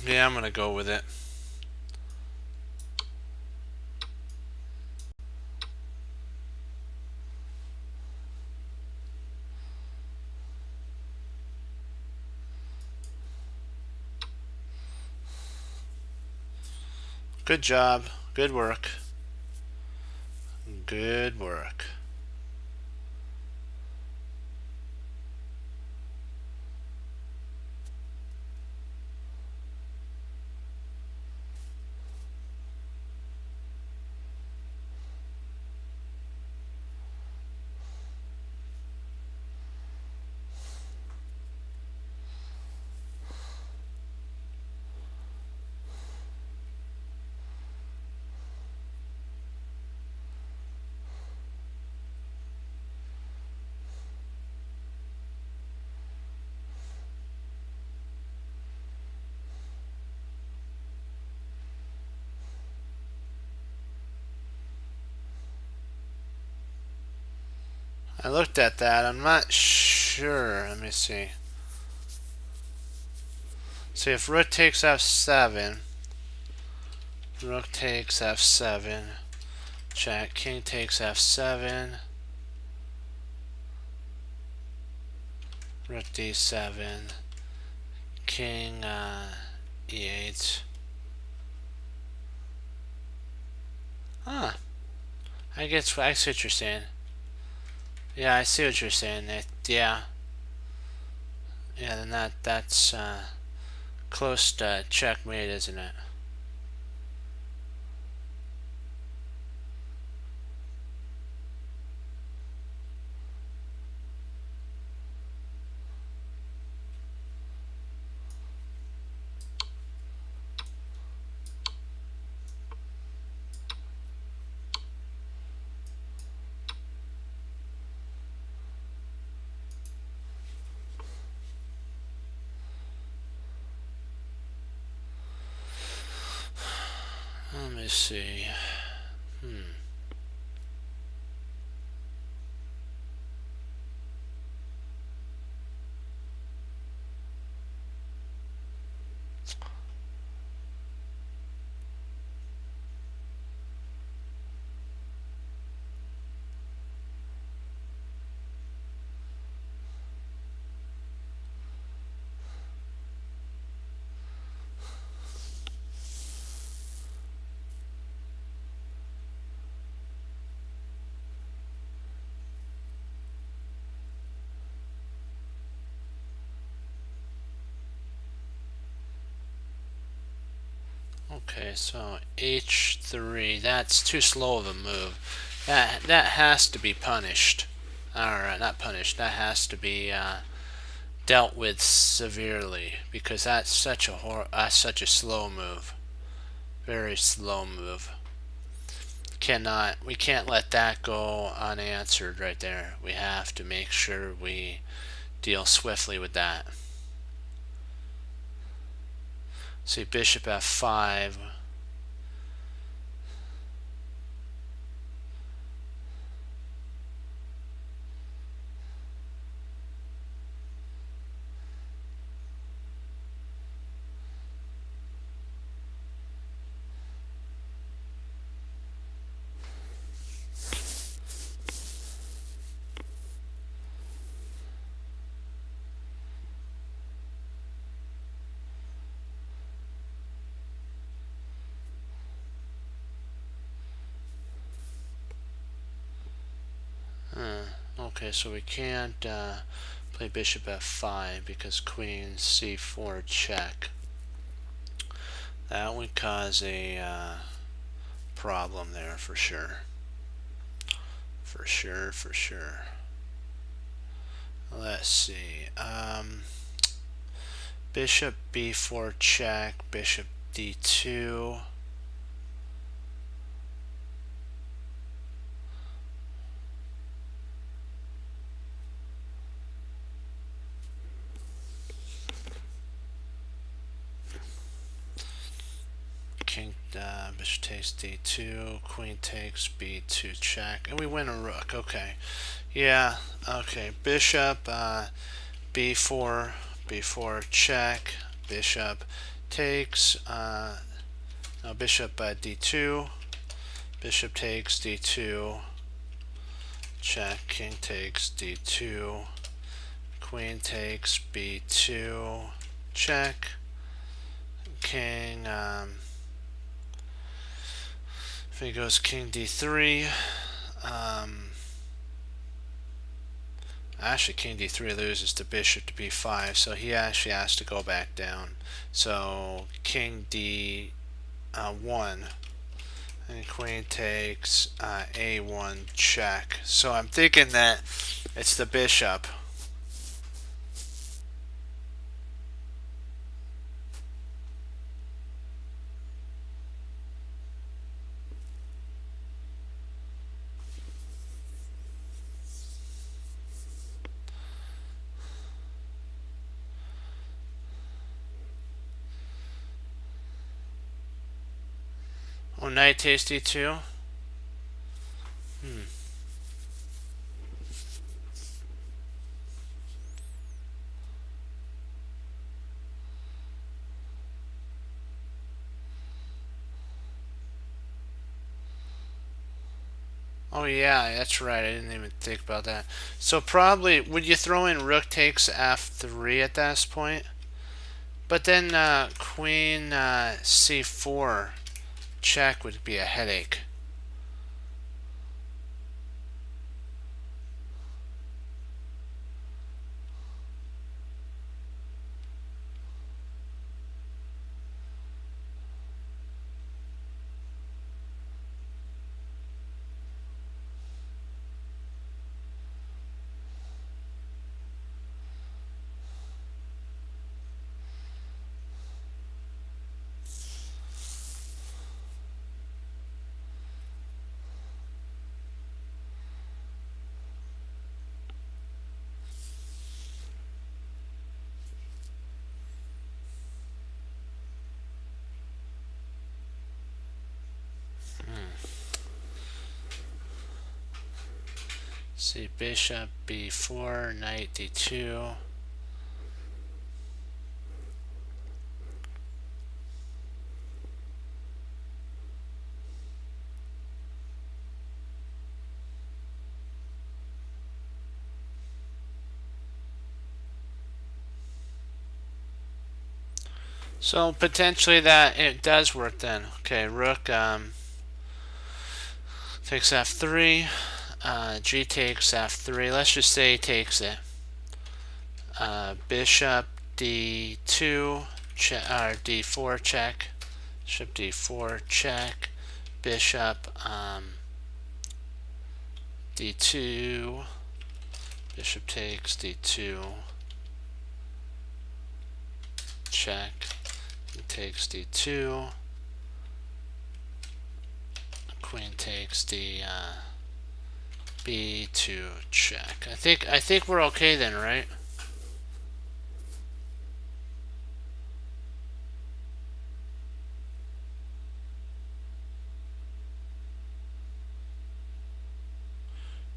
Yeah, I'm gonna go with it. Good job. Good work. Good work. I looked at that. I'm not sure. Let me see. See, if rook takes f7, rook takes f7, check, king takes f7, rook d7, king e8. Huh. I see what you're saying. Yeah, I see what you're saying. Yeah. Yeah, then that's close to checkmate, isn't it? Let me see. Okay, so h3, that's too slow of a move. That has to be punished. Alright, not punished. That has to be dealt with severely, because that's such a slow move. Very slow move. We can't let that go unanswered right there. We have to make sure we deal swiftly with that. See, bishop f5. Okay, so we can't play bishop f5 because queen c4 check. That would cause a problem there for sure. For sure. Let's see. Bishop b4 check, bishop d2. Bishop takes d2, queen takes b2 check, and we win a rook. Okay, yeah, okay. Bishop b4 check, bishop takes no, bishop d2, bishop takes d2 check, king takes d2, queen takes b2 check, king if he goes king d3, actually king d3 loses to bishop to b5, so he actually has to go back down. So king d1, and queen takes a1 check. So I'm thinking that it's the bishop. Oh, knight takes d2. Oh yeah, that's right. I didn't even think about that. So probably, would you throw in rook takes f3 at this point? But then queen c4 check would be a headache. See, bishop b4, knight d2. So potentially that it does work then. Okay, rook takes f3, g takes f3. Let's just say he takes it. Bishop d2 check, or d4 check, Bishop d4, check. Bishop d2. Bishop takes d2. Check. He takes d2. Queen takes b2. Check. I think we're okay then, right?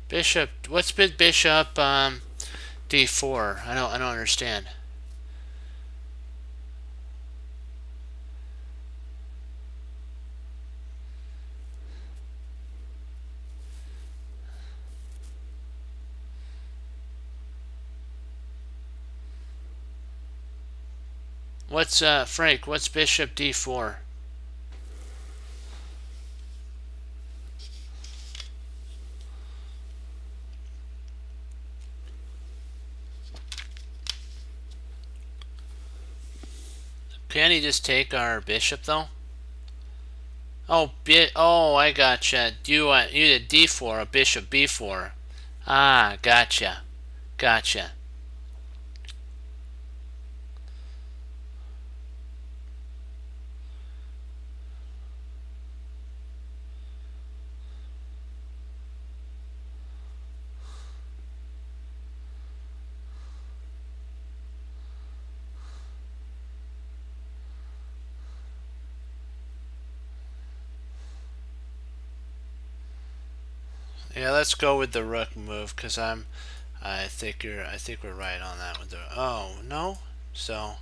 Bishop. What's bishop d4? I don't understand. What's Frank? What's bishop d4? Can't he just take our bishop though? Oh, I gotcha. You did d4, a bishop b4. Ah, gotcha. Gotcha. Yeah, let's go with the rook move because I think we're right on that with the. Oh no, so.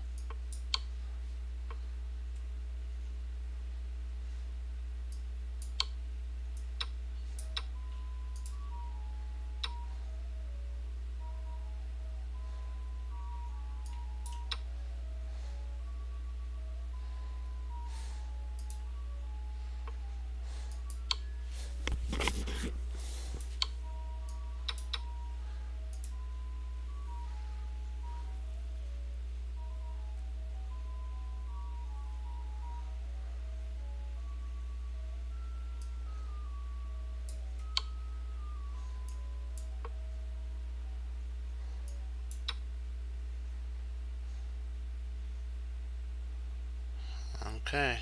Okay.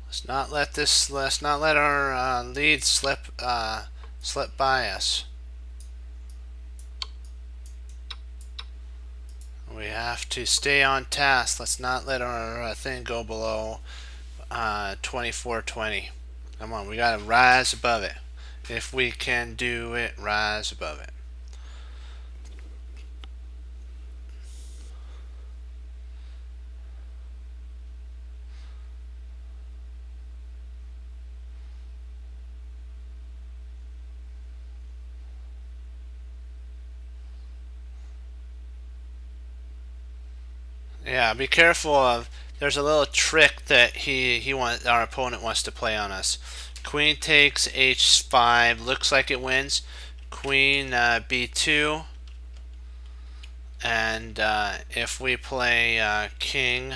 Let's not let our lead slip by us. We have to stay on task. Let's not let our thing go below 2420. Come on, we gotta rise above it. If we can do it, rise above it. Yeah, be careful of. There's a little trick that our opponent wants to play on us. Queen takes h5. Looks like it wins. Queen b2. And if we play king,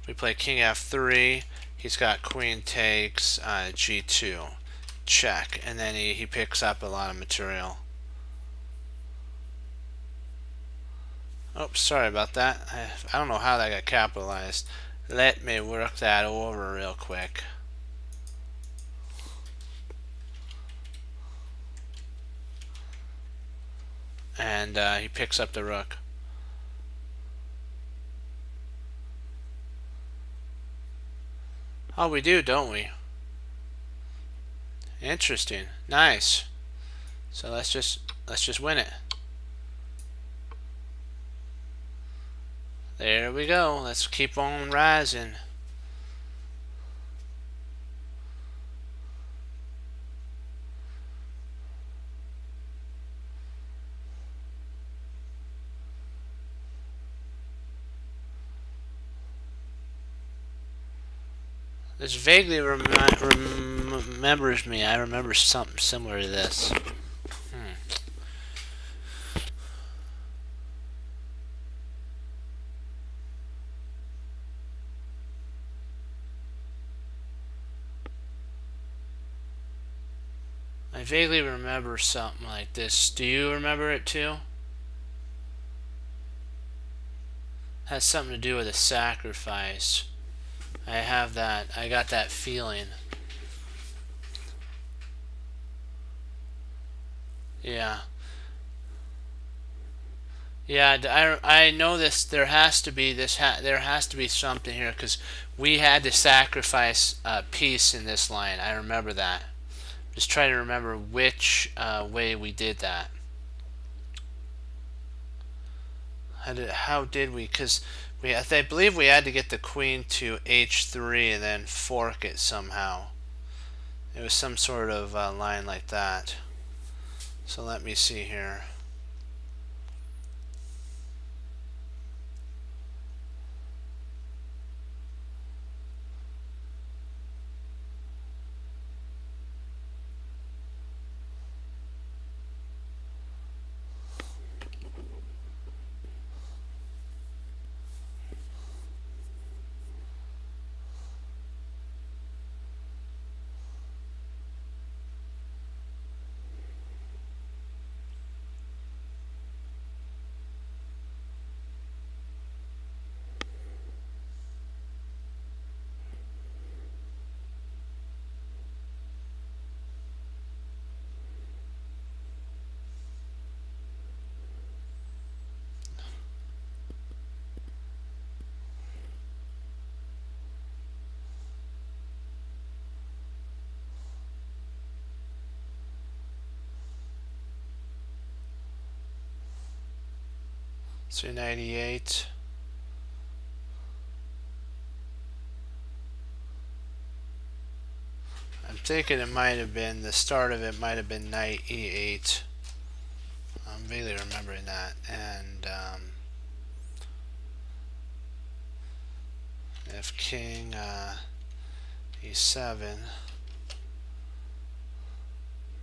f3. He's got queen takes g2. Check. And then he picks up a lot of material. Oops, sorry about that. I don't know how that got capitalized. Let me work that over real quick. And he picks up the rook. Oh, we do, don't we? Interesting. Nice. So let's just win it. There we go. Let's keep on rising. This vaguely remembers me. I remember something similar to this. I vaguely remember something like this. Do you remember it too? Has something to do with a sacrifice. I have that. I got that feeling. Yeah. Yeah, I know this. There has to be there has to be something here because we had to sacrifice a piece in this line. I remember that. Just trying to remember which way we did that. How did we? Because I believe we had to get the queen to h3 and then fork it somehow. It was some sort of line like that. So let me see here. So 98. I'm thinking it might have been the start of it might have been knight e8. I'm vaguely remembering that, and if king e7.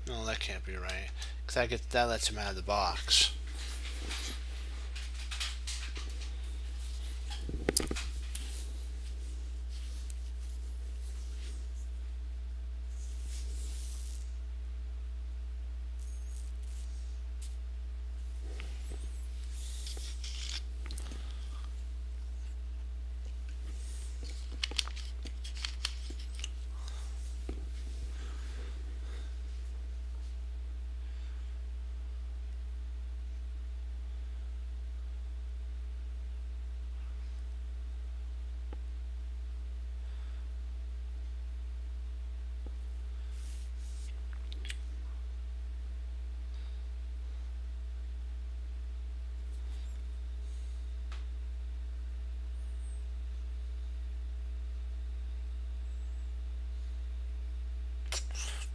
No, that can't be right because that lets him out of the box.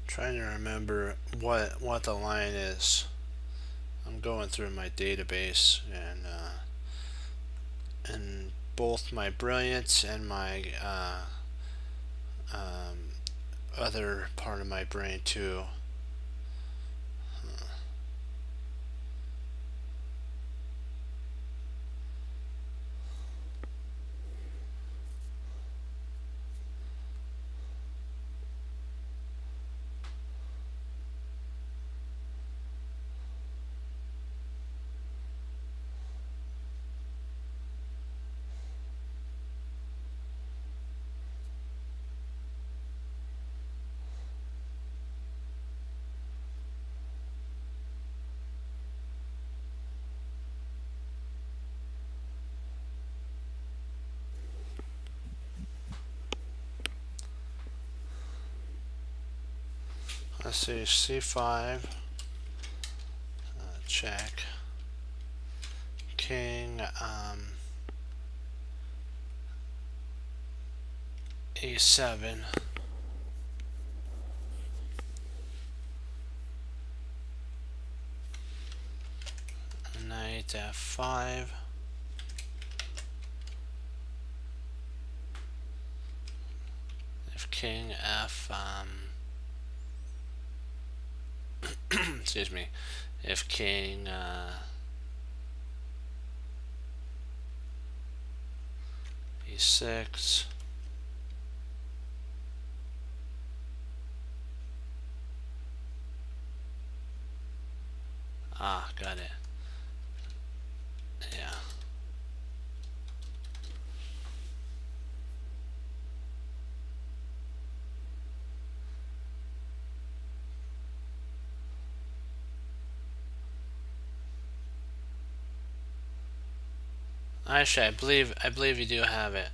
Trying to remember what the line is. I'm going through my database and both my brilliance and my other part of my brain too. Let's see, c5, check, king, e7, knight f5, if king f, excuse me, if king e6, Actually, I believe you do have it.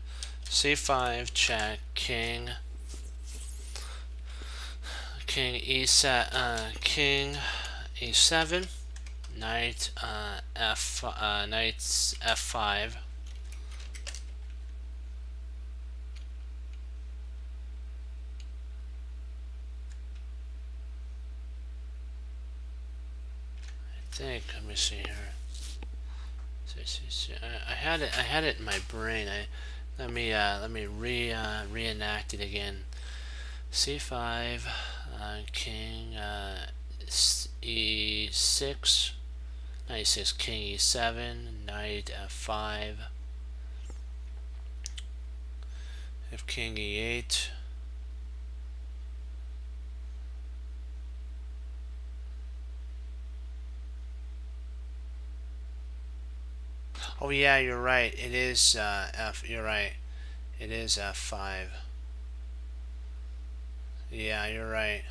C5 check, king king e7, knight knight f5. I think. Let me see here. I had it. I had it in my brain. Let me reenact it again. C5, king e6, knight e6, king e7, knight f5, if king e8. Oh yeah, you're right. It is You're right. It is f5. Yeah, you're right.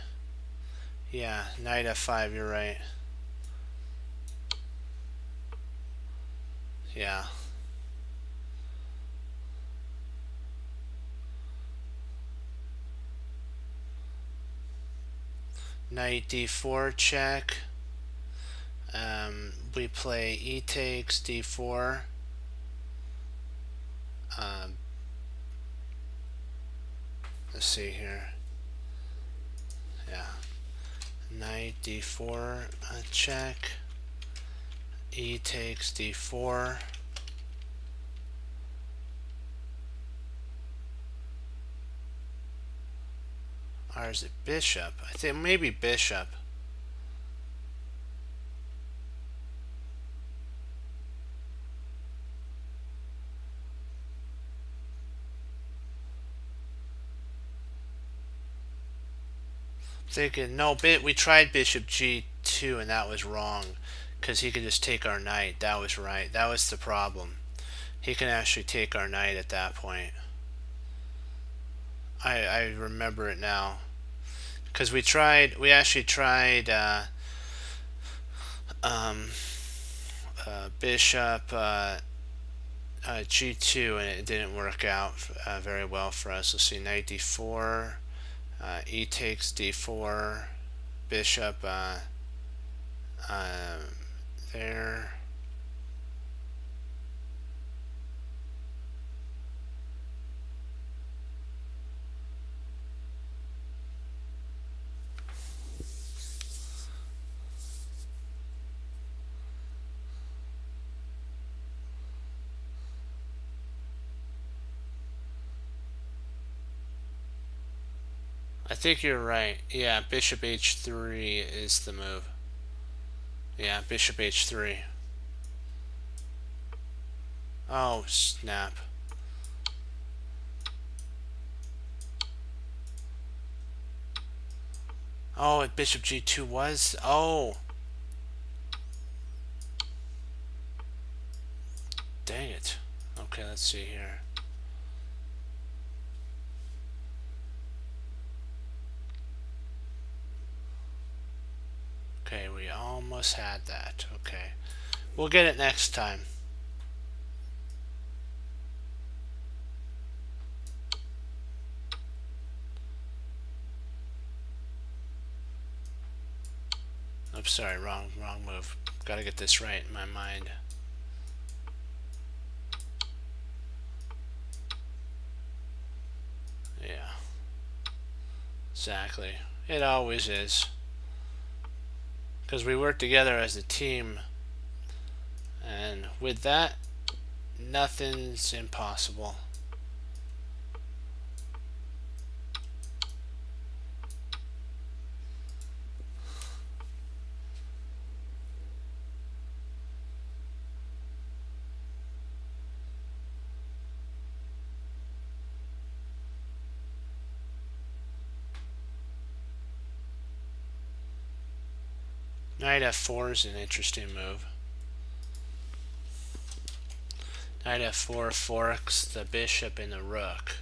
Yeah, knight f5. You're right. Yeah. Knight d4 check. We play e takes d4. Let's see here. Yeah. Knight d4 check. E takes d4. Or is it bishop? I think maybe bishop. Thinking no bit. We tried bishop g2 and that was wrong, because he could just take our knight. That was right. That was the problem. He can actually take our knight at that point. I remember it now, because we actually tried bishop g2 and it didn't work out very well for us. Let's see, knight d4, e takes d4, bishop there. I think you're right. Yeah, bishop h3 is the move. Yeah, bishop h3. Oh, snap. Oh, bishop g2 was? Oh. Dang it. Okay, let's see here. Okay, we almost had that. Okay. We'll get it next time. Oops, sorry, wrong move. Gotta get this right in my mind. Yeah. Exactly. It always is. Because we work together as a team. And with that, nothing's impossible. Knight f4 is an interesting move. Knight f4 forks the bishop and the rook.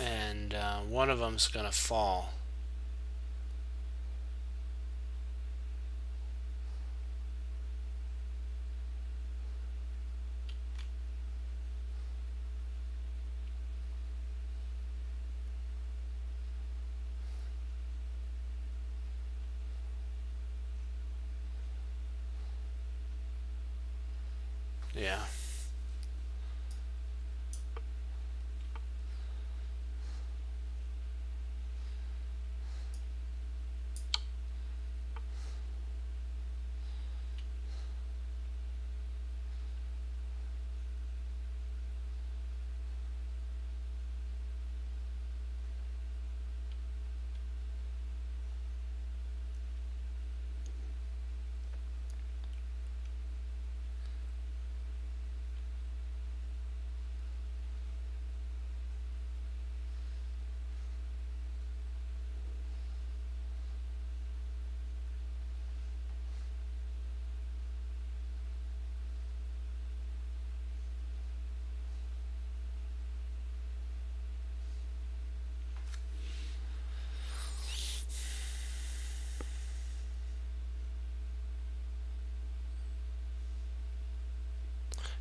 And one of them's going to fall. Yeah.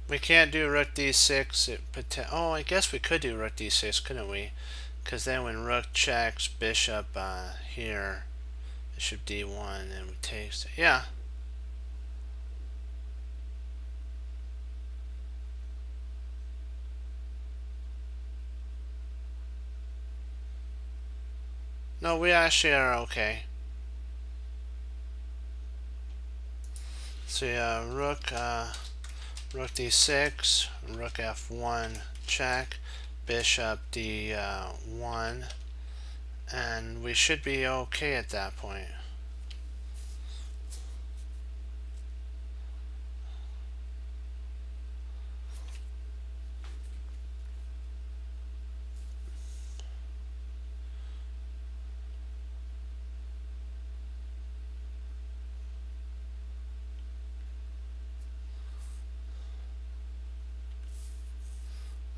We can't do rook d6. Oh, I guess we could do rook d6, couldn't we? Because then when rook checks bishop here, bishop d1, and we takes. Yeah. No, we actually are okay. So yeah, rook d6, rook f1, check, bishop d1, and we should be okay at that point.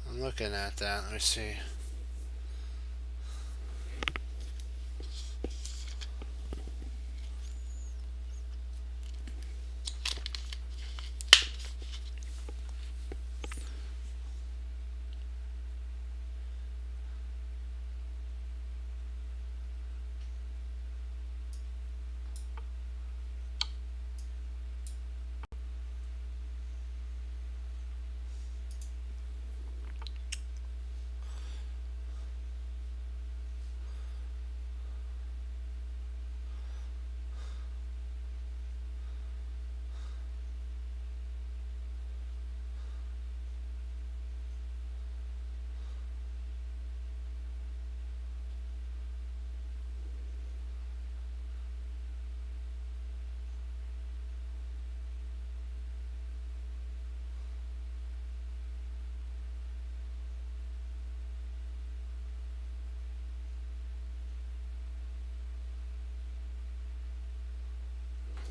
I'm looking at that. Let me see.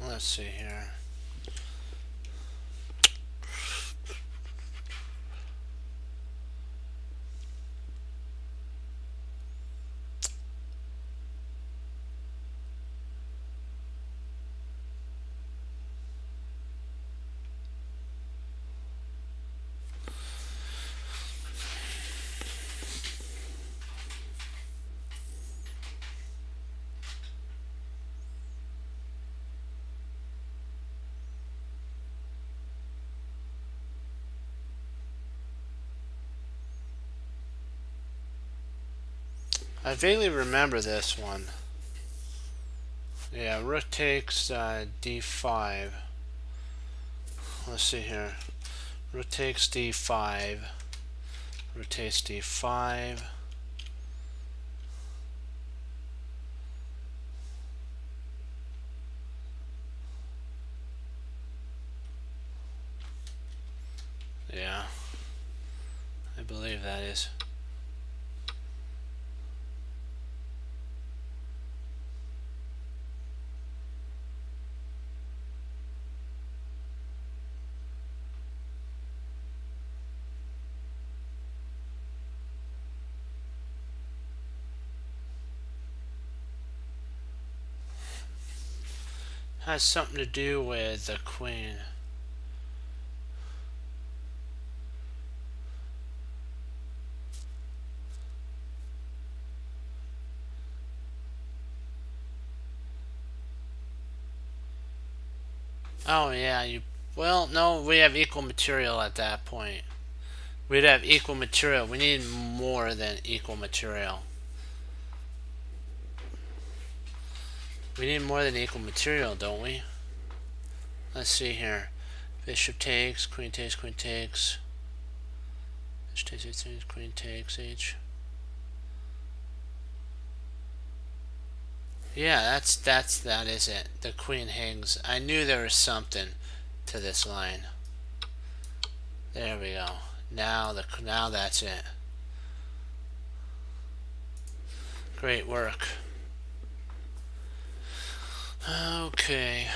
Let's see here. I vaguely remember this one. Yeah, rook takes d5. Let's see here. Rook takes d5. Rook takes d5. Yeah, I believe that is. Has something to do with the queen. Oh yeah, you Well, no, we have equal material at that point. We'd have equal material. We need more than equal material. We need more than equal material, don't we? Let's see here. Bishop takes, queen takes, queen takes. Bishop takes, queen takes, h. Yeah, that is it. The queen hangs. I knew there was something to this line. There we go. Now that's it. Great work. Okay.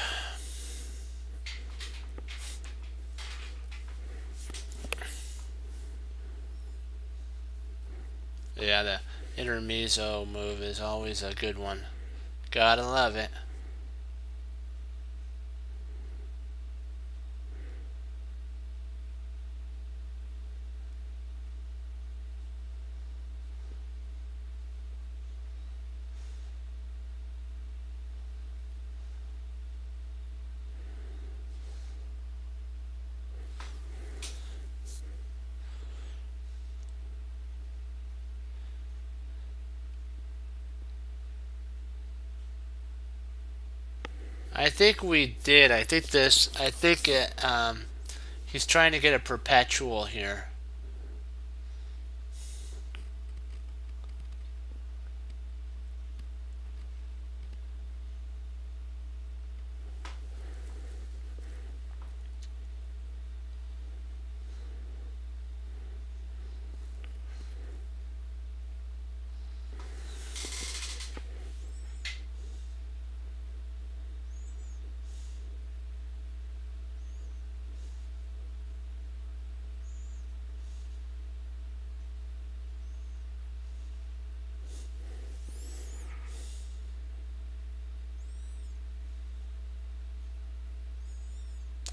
Yeah, the intermezzo move is always a good one. Gotta love it. I think we did. I think he's trying to get a perpetual here.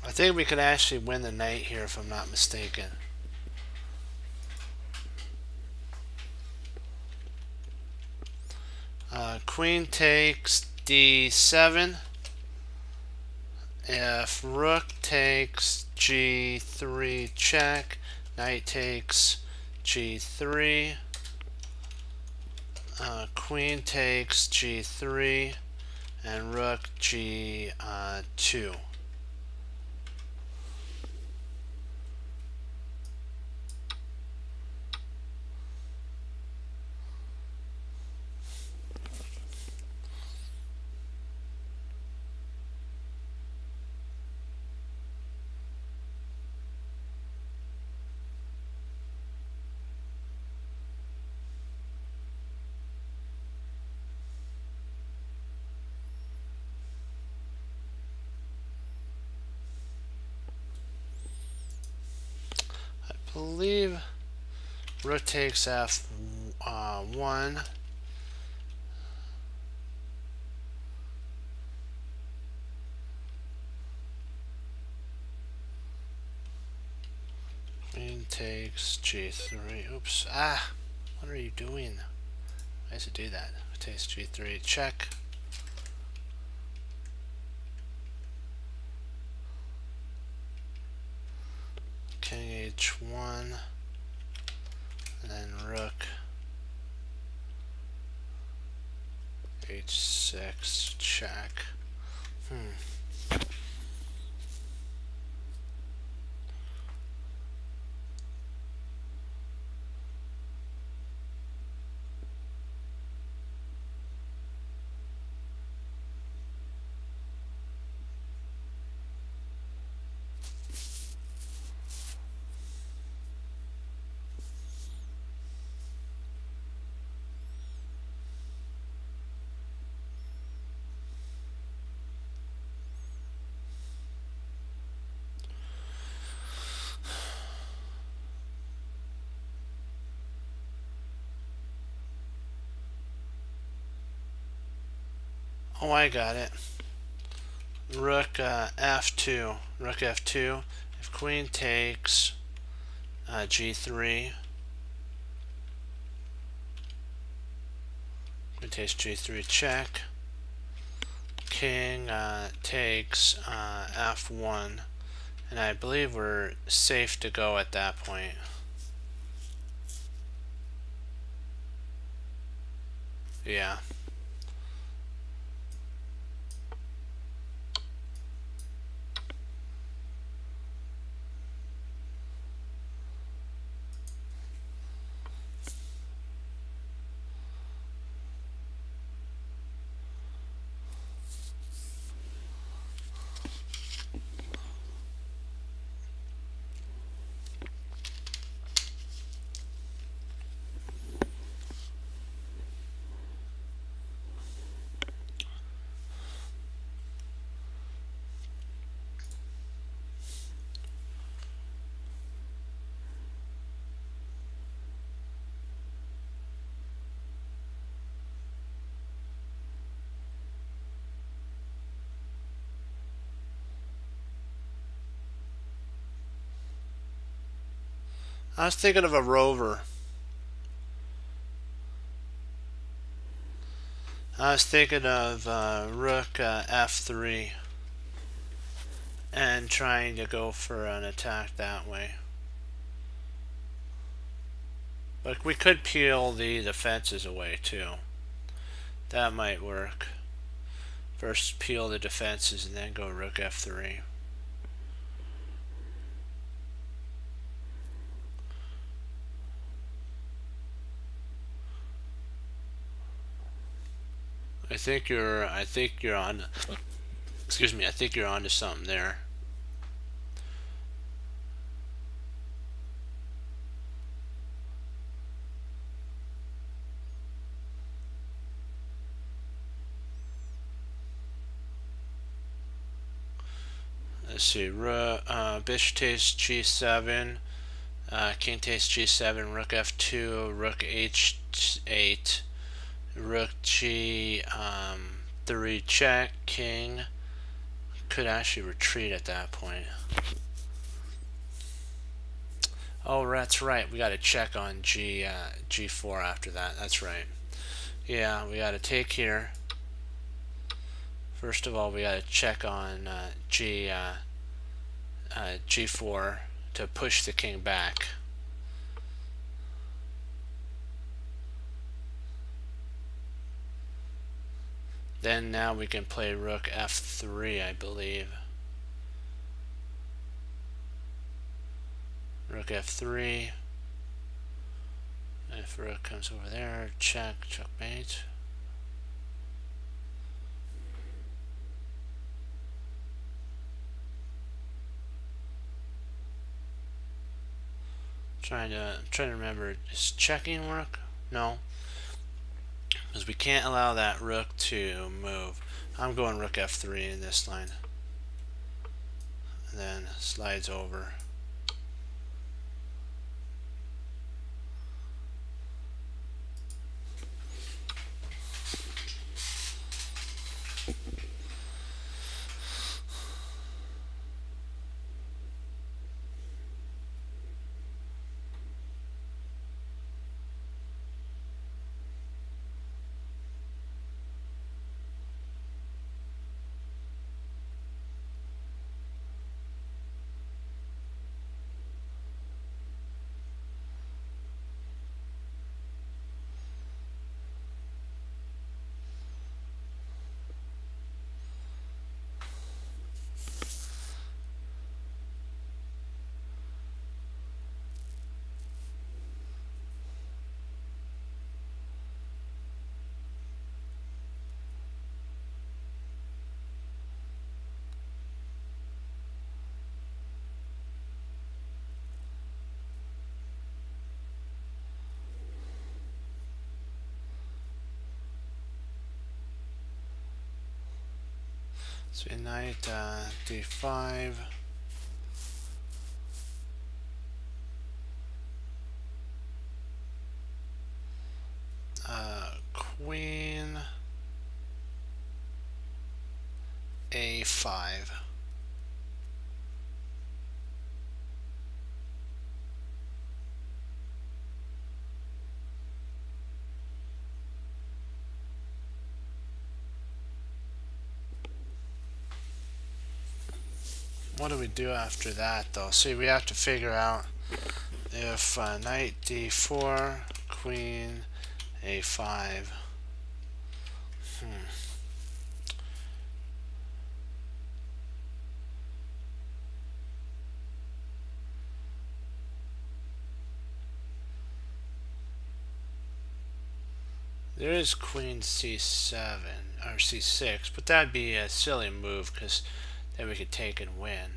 I think we could actually win the knight here if I'm not mistaken. Queen takes d7. If rook takes g3 check, knight takes g3. Queen takes g3 and rook g2. I believe rook takes f1. Queen takes g3. Oops. What are you doing? Why does it do that? It takes g3 check. King h1, and then rook h6 check. Oh, I got it. Rook f2. Rook f2. If queen takes g3. Queen takes g3 check. King takes f1. And I believe we're safe to go at that point. Yeah. I was thinking of a rover. I was thinking of rook f3 and trying to go for an attack that way. But we could peel the defenses away too. That might work. First peel the defenses and then go rook f3. I think you're on. Excuse me. I think you're onto something there. Let's see. Bishop takes g7. King takes g7. Rook f2. Rook h8. Rook g3 check. King could actually retreat at that point. Oh, that's right. We got to check on g4 after that. That's right. Yeah, we got to take here. First of all, we got to check on g4 to push the king back. Then now we can play rook f3, I believe. Rook f3. If rook comes over there, checkmate. I'm trying to remember. Does checking work? No, because we can't allow that rook to move. I'm going rook f3 in this line, and then slides over. So knight d5. Queen a5. What do we do after that, though? See, we have to figure out if knight d4, queen a5. There is queen c7 or c6, but that'd be a silly move because then we could take and win.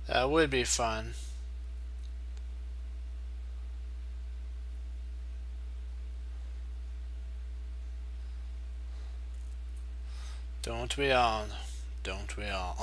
That would be fun. Don't we all? Don't we all?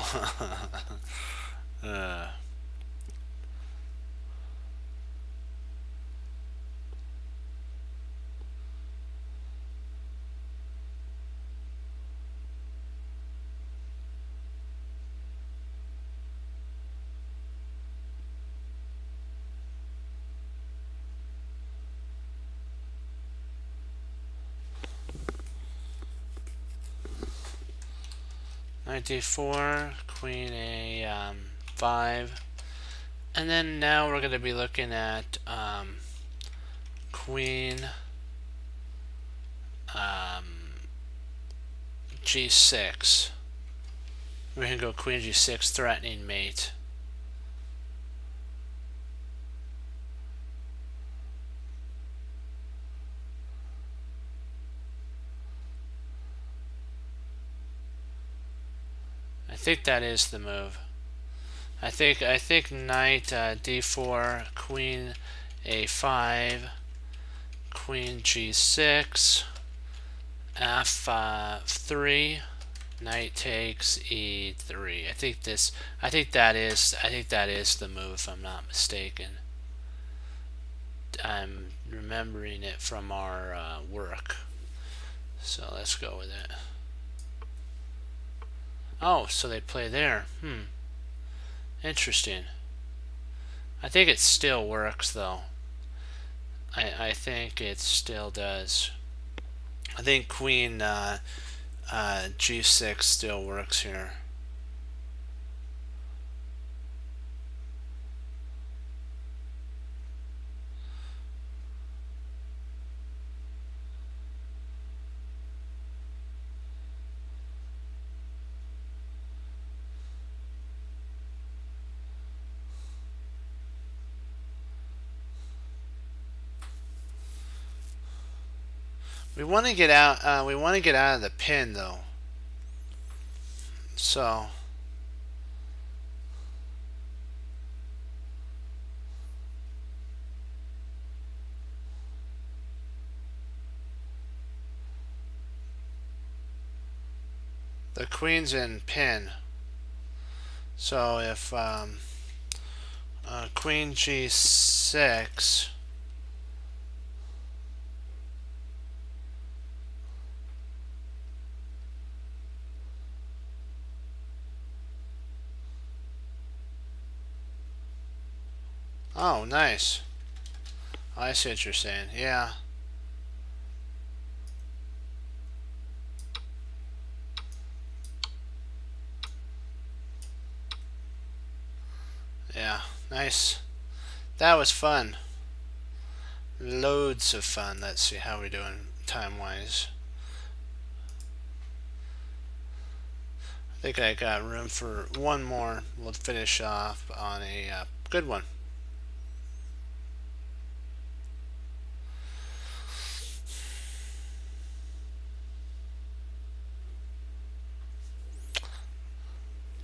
Knight d4, queen a5, and then now we're going to be looking at queen g6. We can go queen g6, threatening mate. I think that is the move. I think knight d4, queen a5, queen g6, f3, knight takes e3. I think that is the move, if I'm not mistaken. I'm remembering it from our work. So let's go with it. Oh, so they play there. Interesting. I think it still works, though. I think it still does. I think queen g6 still works here. We want to get out. We want to get out of the pin, though. So the queen's in pin. So if queen g6. Oh, nice. I see what you're saying. Yeah. Yeah, nice. That was fun. Loads of fun. Let's see how we're doing time-wise. I think I got room for one more. We'll finish off on a good one.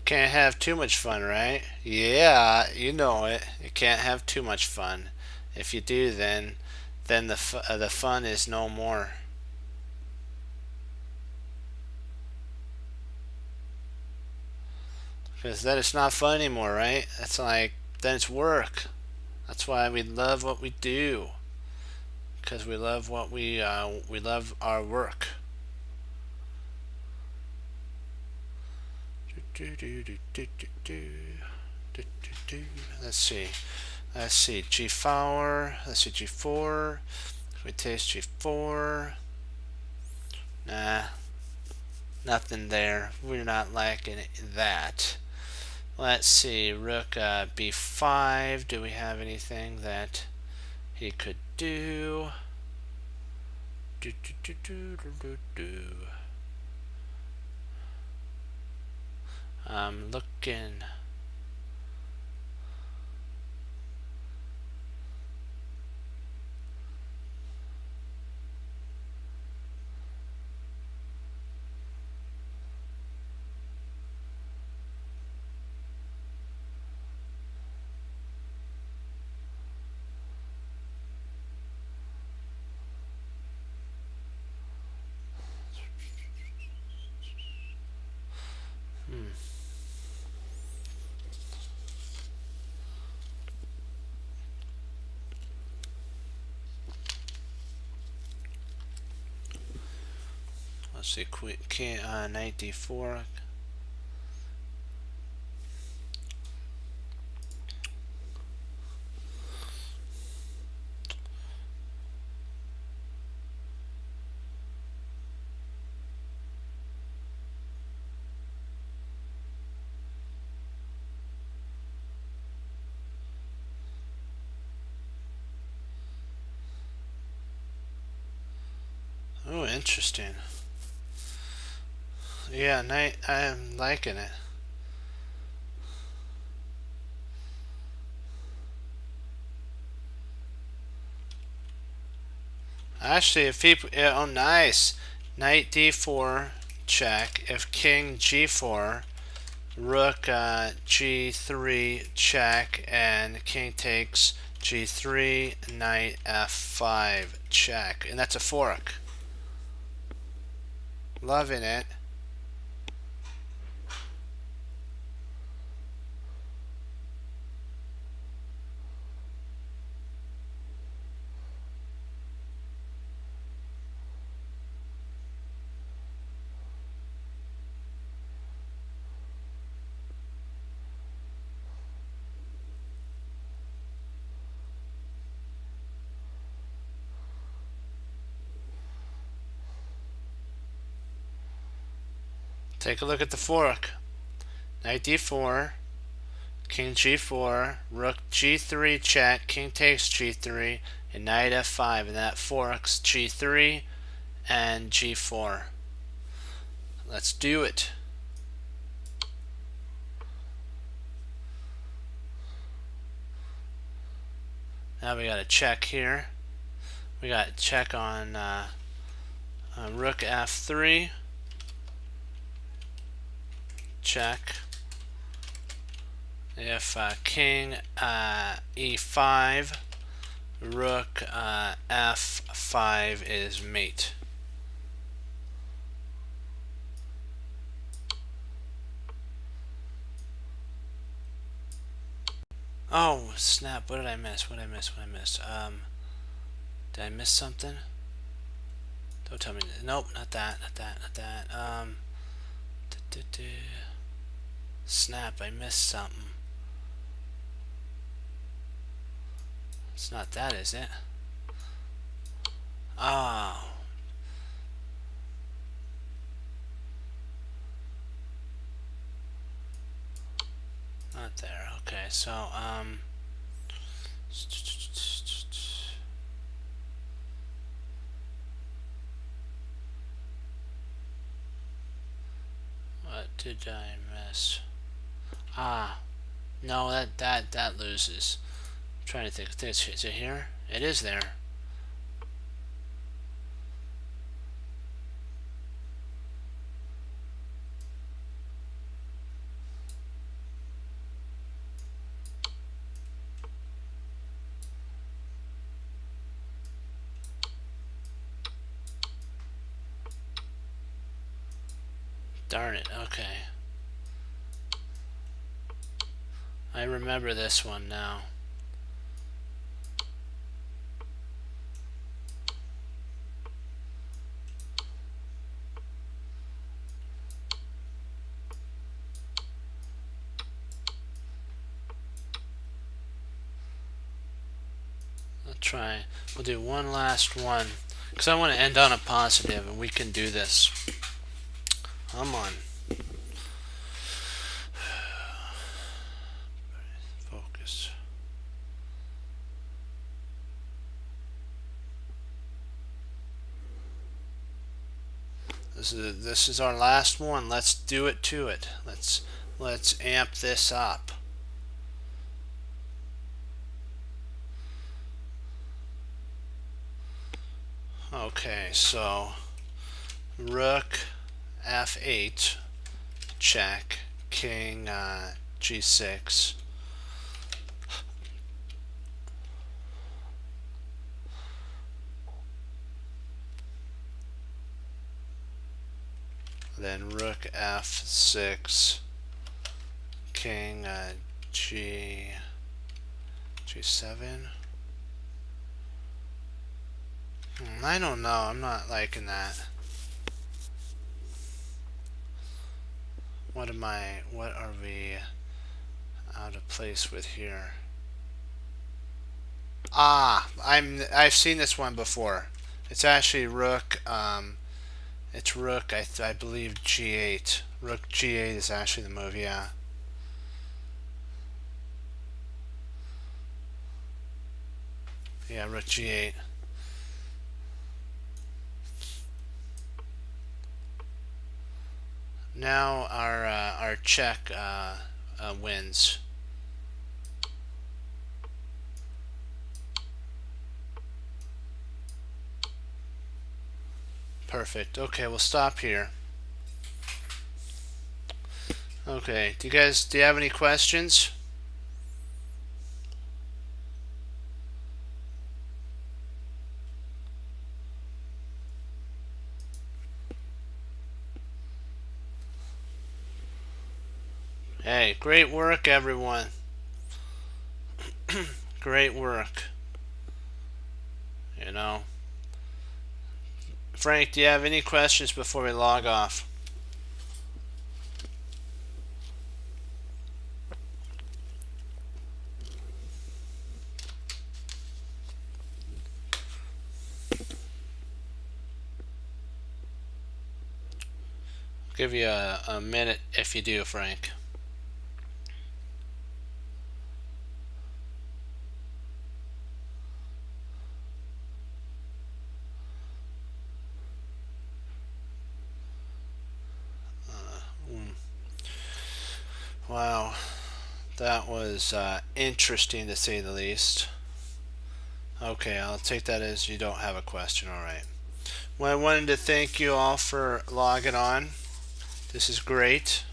Can't have too much fun, right? Yeah, you know it. You can't have too much fun. If you do, then the fun is no more. Because then it's not fun anymore, right? That's like, then it's work. That's why we love what we do. Because we love what we love our work. Let's see. Let's see. G4. Let's see. G4. If we taste G4. Nah. Nothing there. We're not liking that. Let's see. Rook B5. Do we have anything that he could do? I'm looking. Let's see. Knight D4. Oh, interesting. Yeah, knight. I'm liking it. Actually, if he, oh nice, knight d4 check. If king g4, rook g3 check, and king takes g3, knight f5 check, and that's a fork. Loving it. Take a look at the fork. Knight d4, king g4, rook g3 check, king takes g3, and knight f5, and that forks g3 and g4. Let's do it. Now we got a check here. We got a check on rook f3. Check. If king e5, rook f5 is mate. Oh snap! What did I miss? What did I miss? What did I miss? Did I miss something? Don't tell me. Nope, not that. Not that. Not that. Snap! I missed something. It's not that, is it? Oh. Not there. Okay, so what did I miss? Ah, no, that loses. I'm trying to think. Is it here? It is there. Darn it. Okay. I remember this one now. We'll do one last one because I want to end on a positive, and we can do this. Come on. Focus. This is our last one. Let's do it to it. Let's amp this up. Okay, so rook f8, check, king g6. Then rook f6, king g7. I don't know. I'm not liking that. What are we out of place with here? I've seen this one before. It's actually rook. It's rook. I believe g8. Rook g8 is actually the move. Yeah. Yeah, rook g8. Now our check wins. Perfect. Okay, we'll stop here. Okay, do you have any questions? Hey, great work, everyone. Great work. You know. Frank, do you have any questions before we log off? I'll give you a minute if you do, Frank. Wow, that was interesting to say the least. Okay, I'll take that as you don't have a question. All right. Well, I wanted to thank you all for logging on. This is great.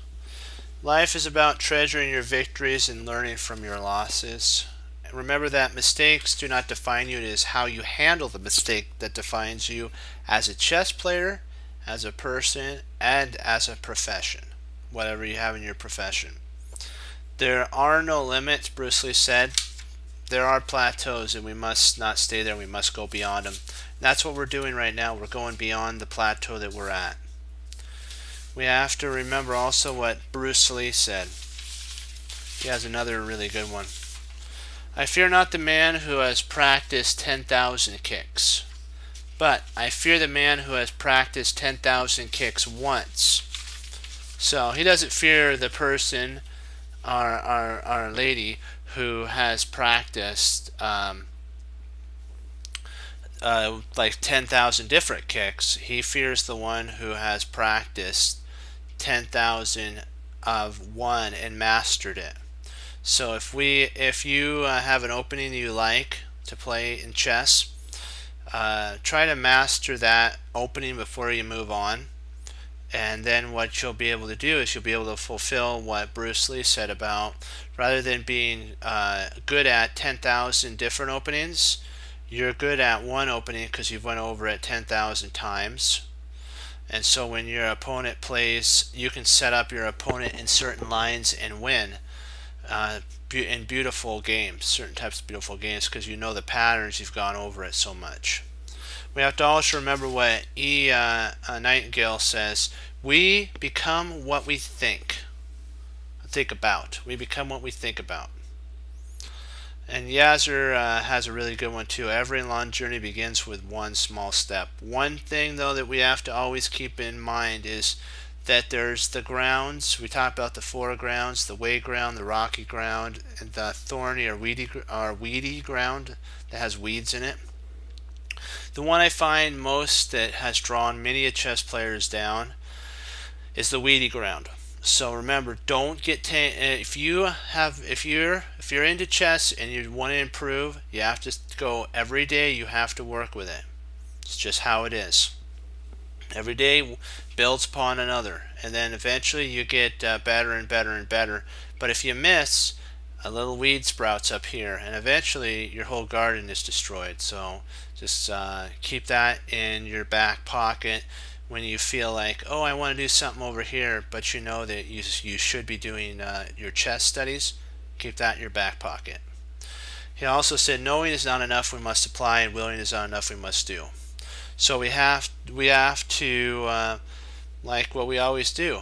Life is about treasuring your victories and learning from your losses. Remember that mistakes do not define you. It is how you handle the mistake that defines you as a chess player, as a person, and as a profession, whatever you have in your profession. There are no limits, Bruce Lee said. There are plateaus, and we must not stay there. We must go beyond them. And that's what we're doing right now. We're going beyond the plateau that we're at. We have to remember also what Bruce Lee said. He has another really good one. I fear not the man who has practiced 10,000 kicks, but I fear the man who has practiced 10,000 kicks once. So he doesn't fear the person, our lady, who has practiced like 10,000 different kicks. He fears the one who has practiced 10,000 of one and mastered it. So if you have an opening you like to play in chess, try to master that opening before you move on. And then what you'll be able to do is you'll be able to fulfill what Bruce Lee said about, rather than being good at 10,000 different openings, you're good at one opening because you've went over it 10,000 times. And so when your opponent plays, you can set up your opponent in certain lines and win in beautiful games, certain types of beautiful games, because you know the patterns, you've gone over it so much. We have to also remember what E. Nightingale says: we become what we think about. We become what we think about. And Yazzer has a really good one too. Every long journey begins with one small step. One thing though that we have to always keep in mind is that there's the grounds. We talk about the four grounds: the way ground, the rocky ground, and the thorny or weedy ground that has weeds in it. The one I find most that has drawn many a chess players down is the weedy ground. So remember, don't get if you're into chess and you want to improve, you have to go every day. You have to work with it. It's just how it is. Every day builds upon another, and then eventually you get better and better and better. But if you miss, a little weed sprouts up here, and eventually your whole garden is destroyed. So just keep that in your back pocket when you feel like, oh, I want to do something over here, but you know that you should be doing your chess studies. Keep that in your back pocket. He also said, knowing is not enough, we must apply, and willing is not enough, we must do. So we have to like what we always do.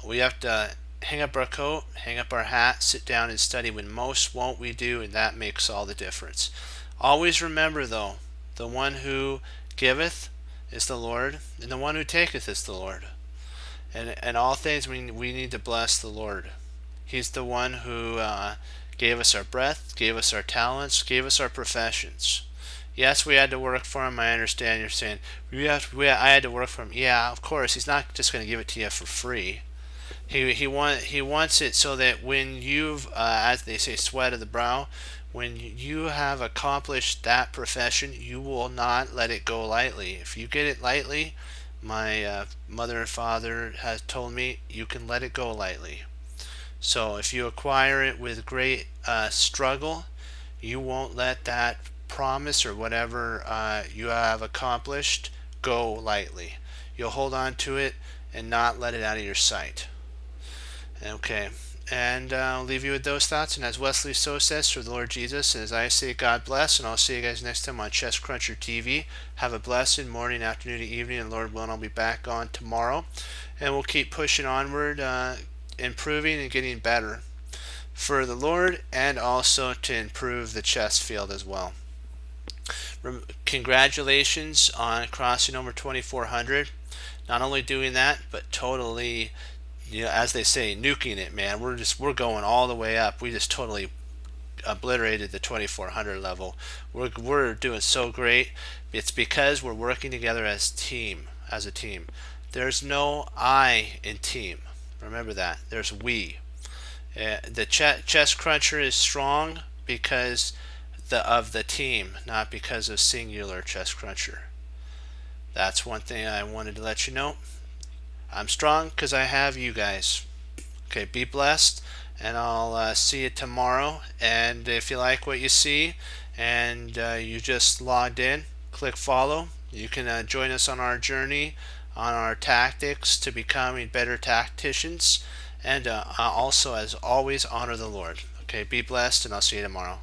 We have to hang up our coat, hang up our hat, sit down and study when most won't we do, and that makes all the difference. Always remember though, the one who giveth is the Lord, and the one who taketh is the Lord. And all things we need to bless the Lord. He's the one who gave us our breath, gave us our talents, gave us our professions. Yes, we had to work for him. I understand you're saying I had to work for him. Yeah, of course. He's not just going to give it to you for free. He wants it so that when you've, as they say, sweat of the brow, when you have accomplished that profession, you will not let it go lightly. If you get it lightly, my mother and father has told me you can let it go lightly. So if you acquire it with great struggle, you won't let that promise or whatever you have accomplished go lightly. You'll hold on to it and not let it out of your sight. Okay, and I'll leave you with those thoughts. And as Wesley So says, for the Lord Jesus, and as I say, God bless, and I'll see you guys next time on Chess Cruncher TV. Have a blessed morning, afternoon, evening, and Lord willing, I'll be back on tomorrow. And we'll keep pushing onward, improving and getting better for the Lord, and also to improve the chess field as well. Congratulations on crossing over 2400. Not only doing that, but totally, as they say, nuking it, man. We're going all the way up. We just totally obliterated the 2400 level. We're doing so great. It's because we're working together as a team. There's no I in team. Remember that. There's we. The chess cruncher is strong because of the team, not because of singular chess cruncher. That's one thing I wanted to let you know. I'm strong because I have you guys. Okay, be blessed, and I'll see you tomorrow. And if you like what you see and you just logged in, click follow. You can join us on our journey, on our tactics to becoming better tacticians, and also, as always, honor the Lord. Okay, be blessed, and I'll see you tomorrow.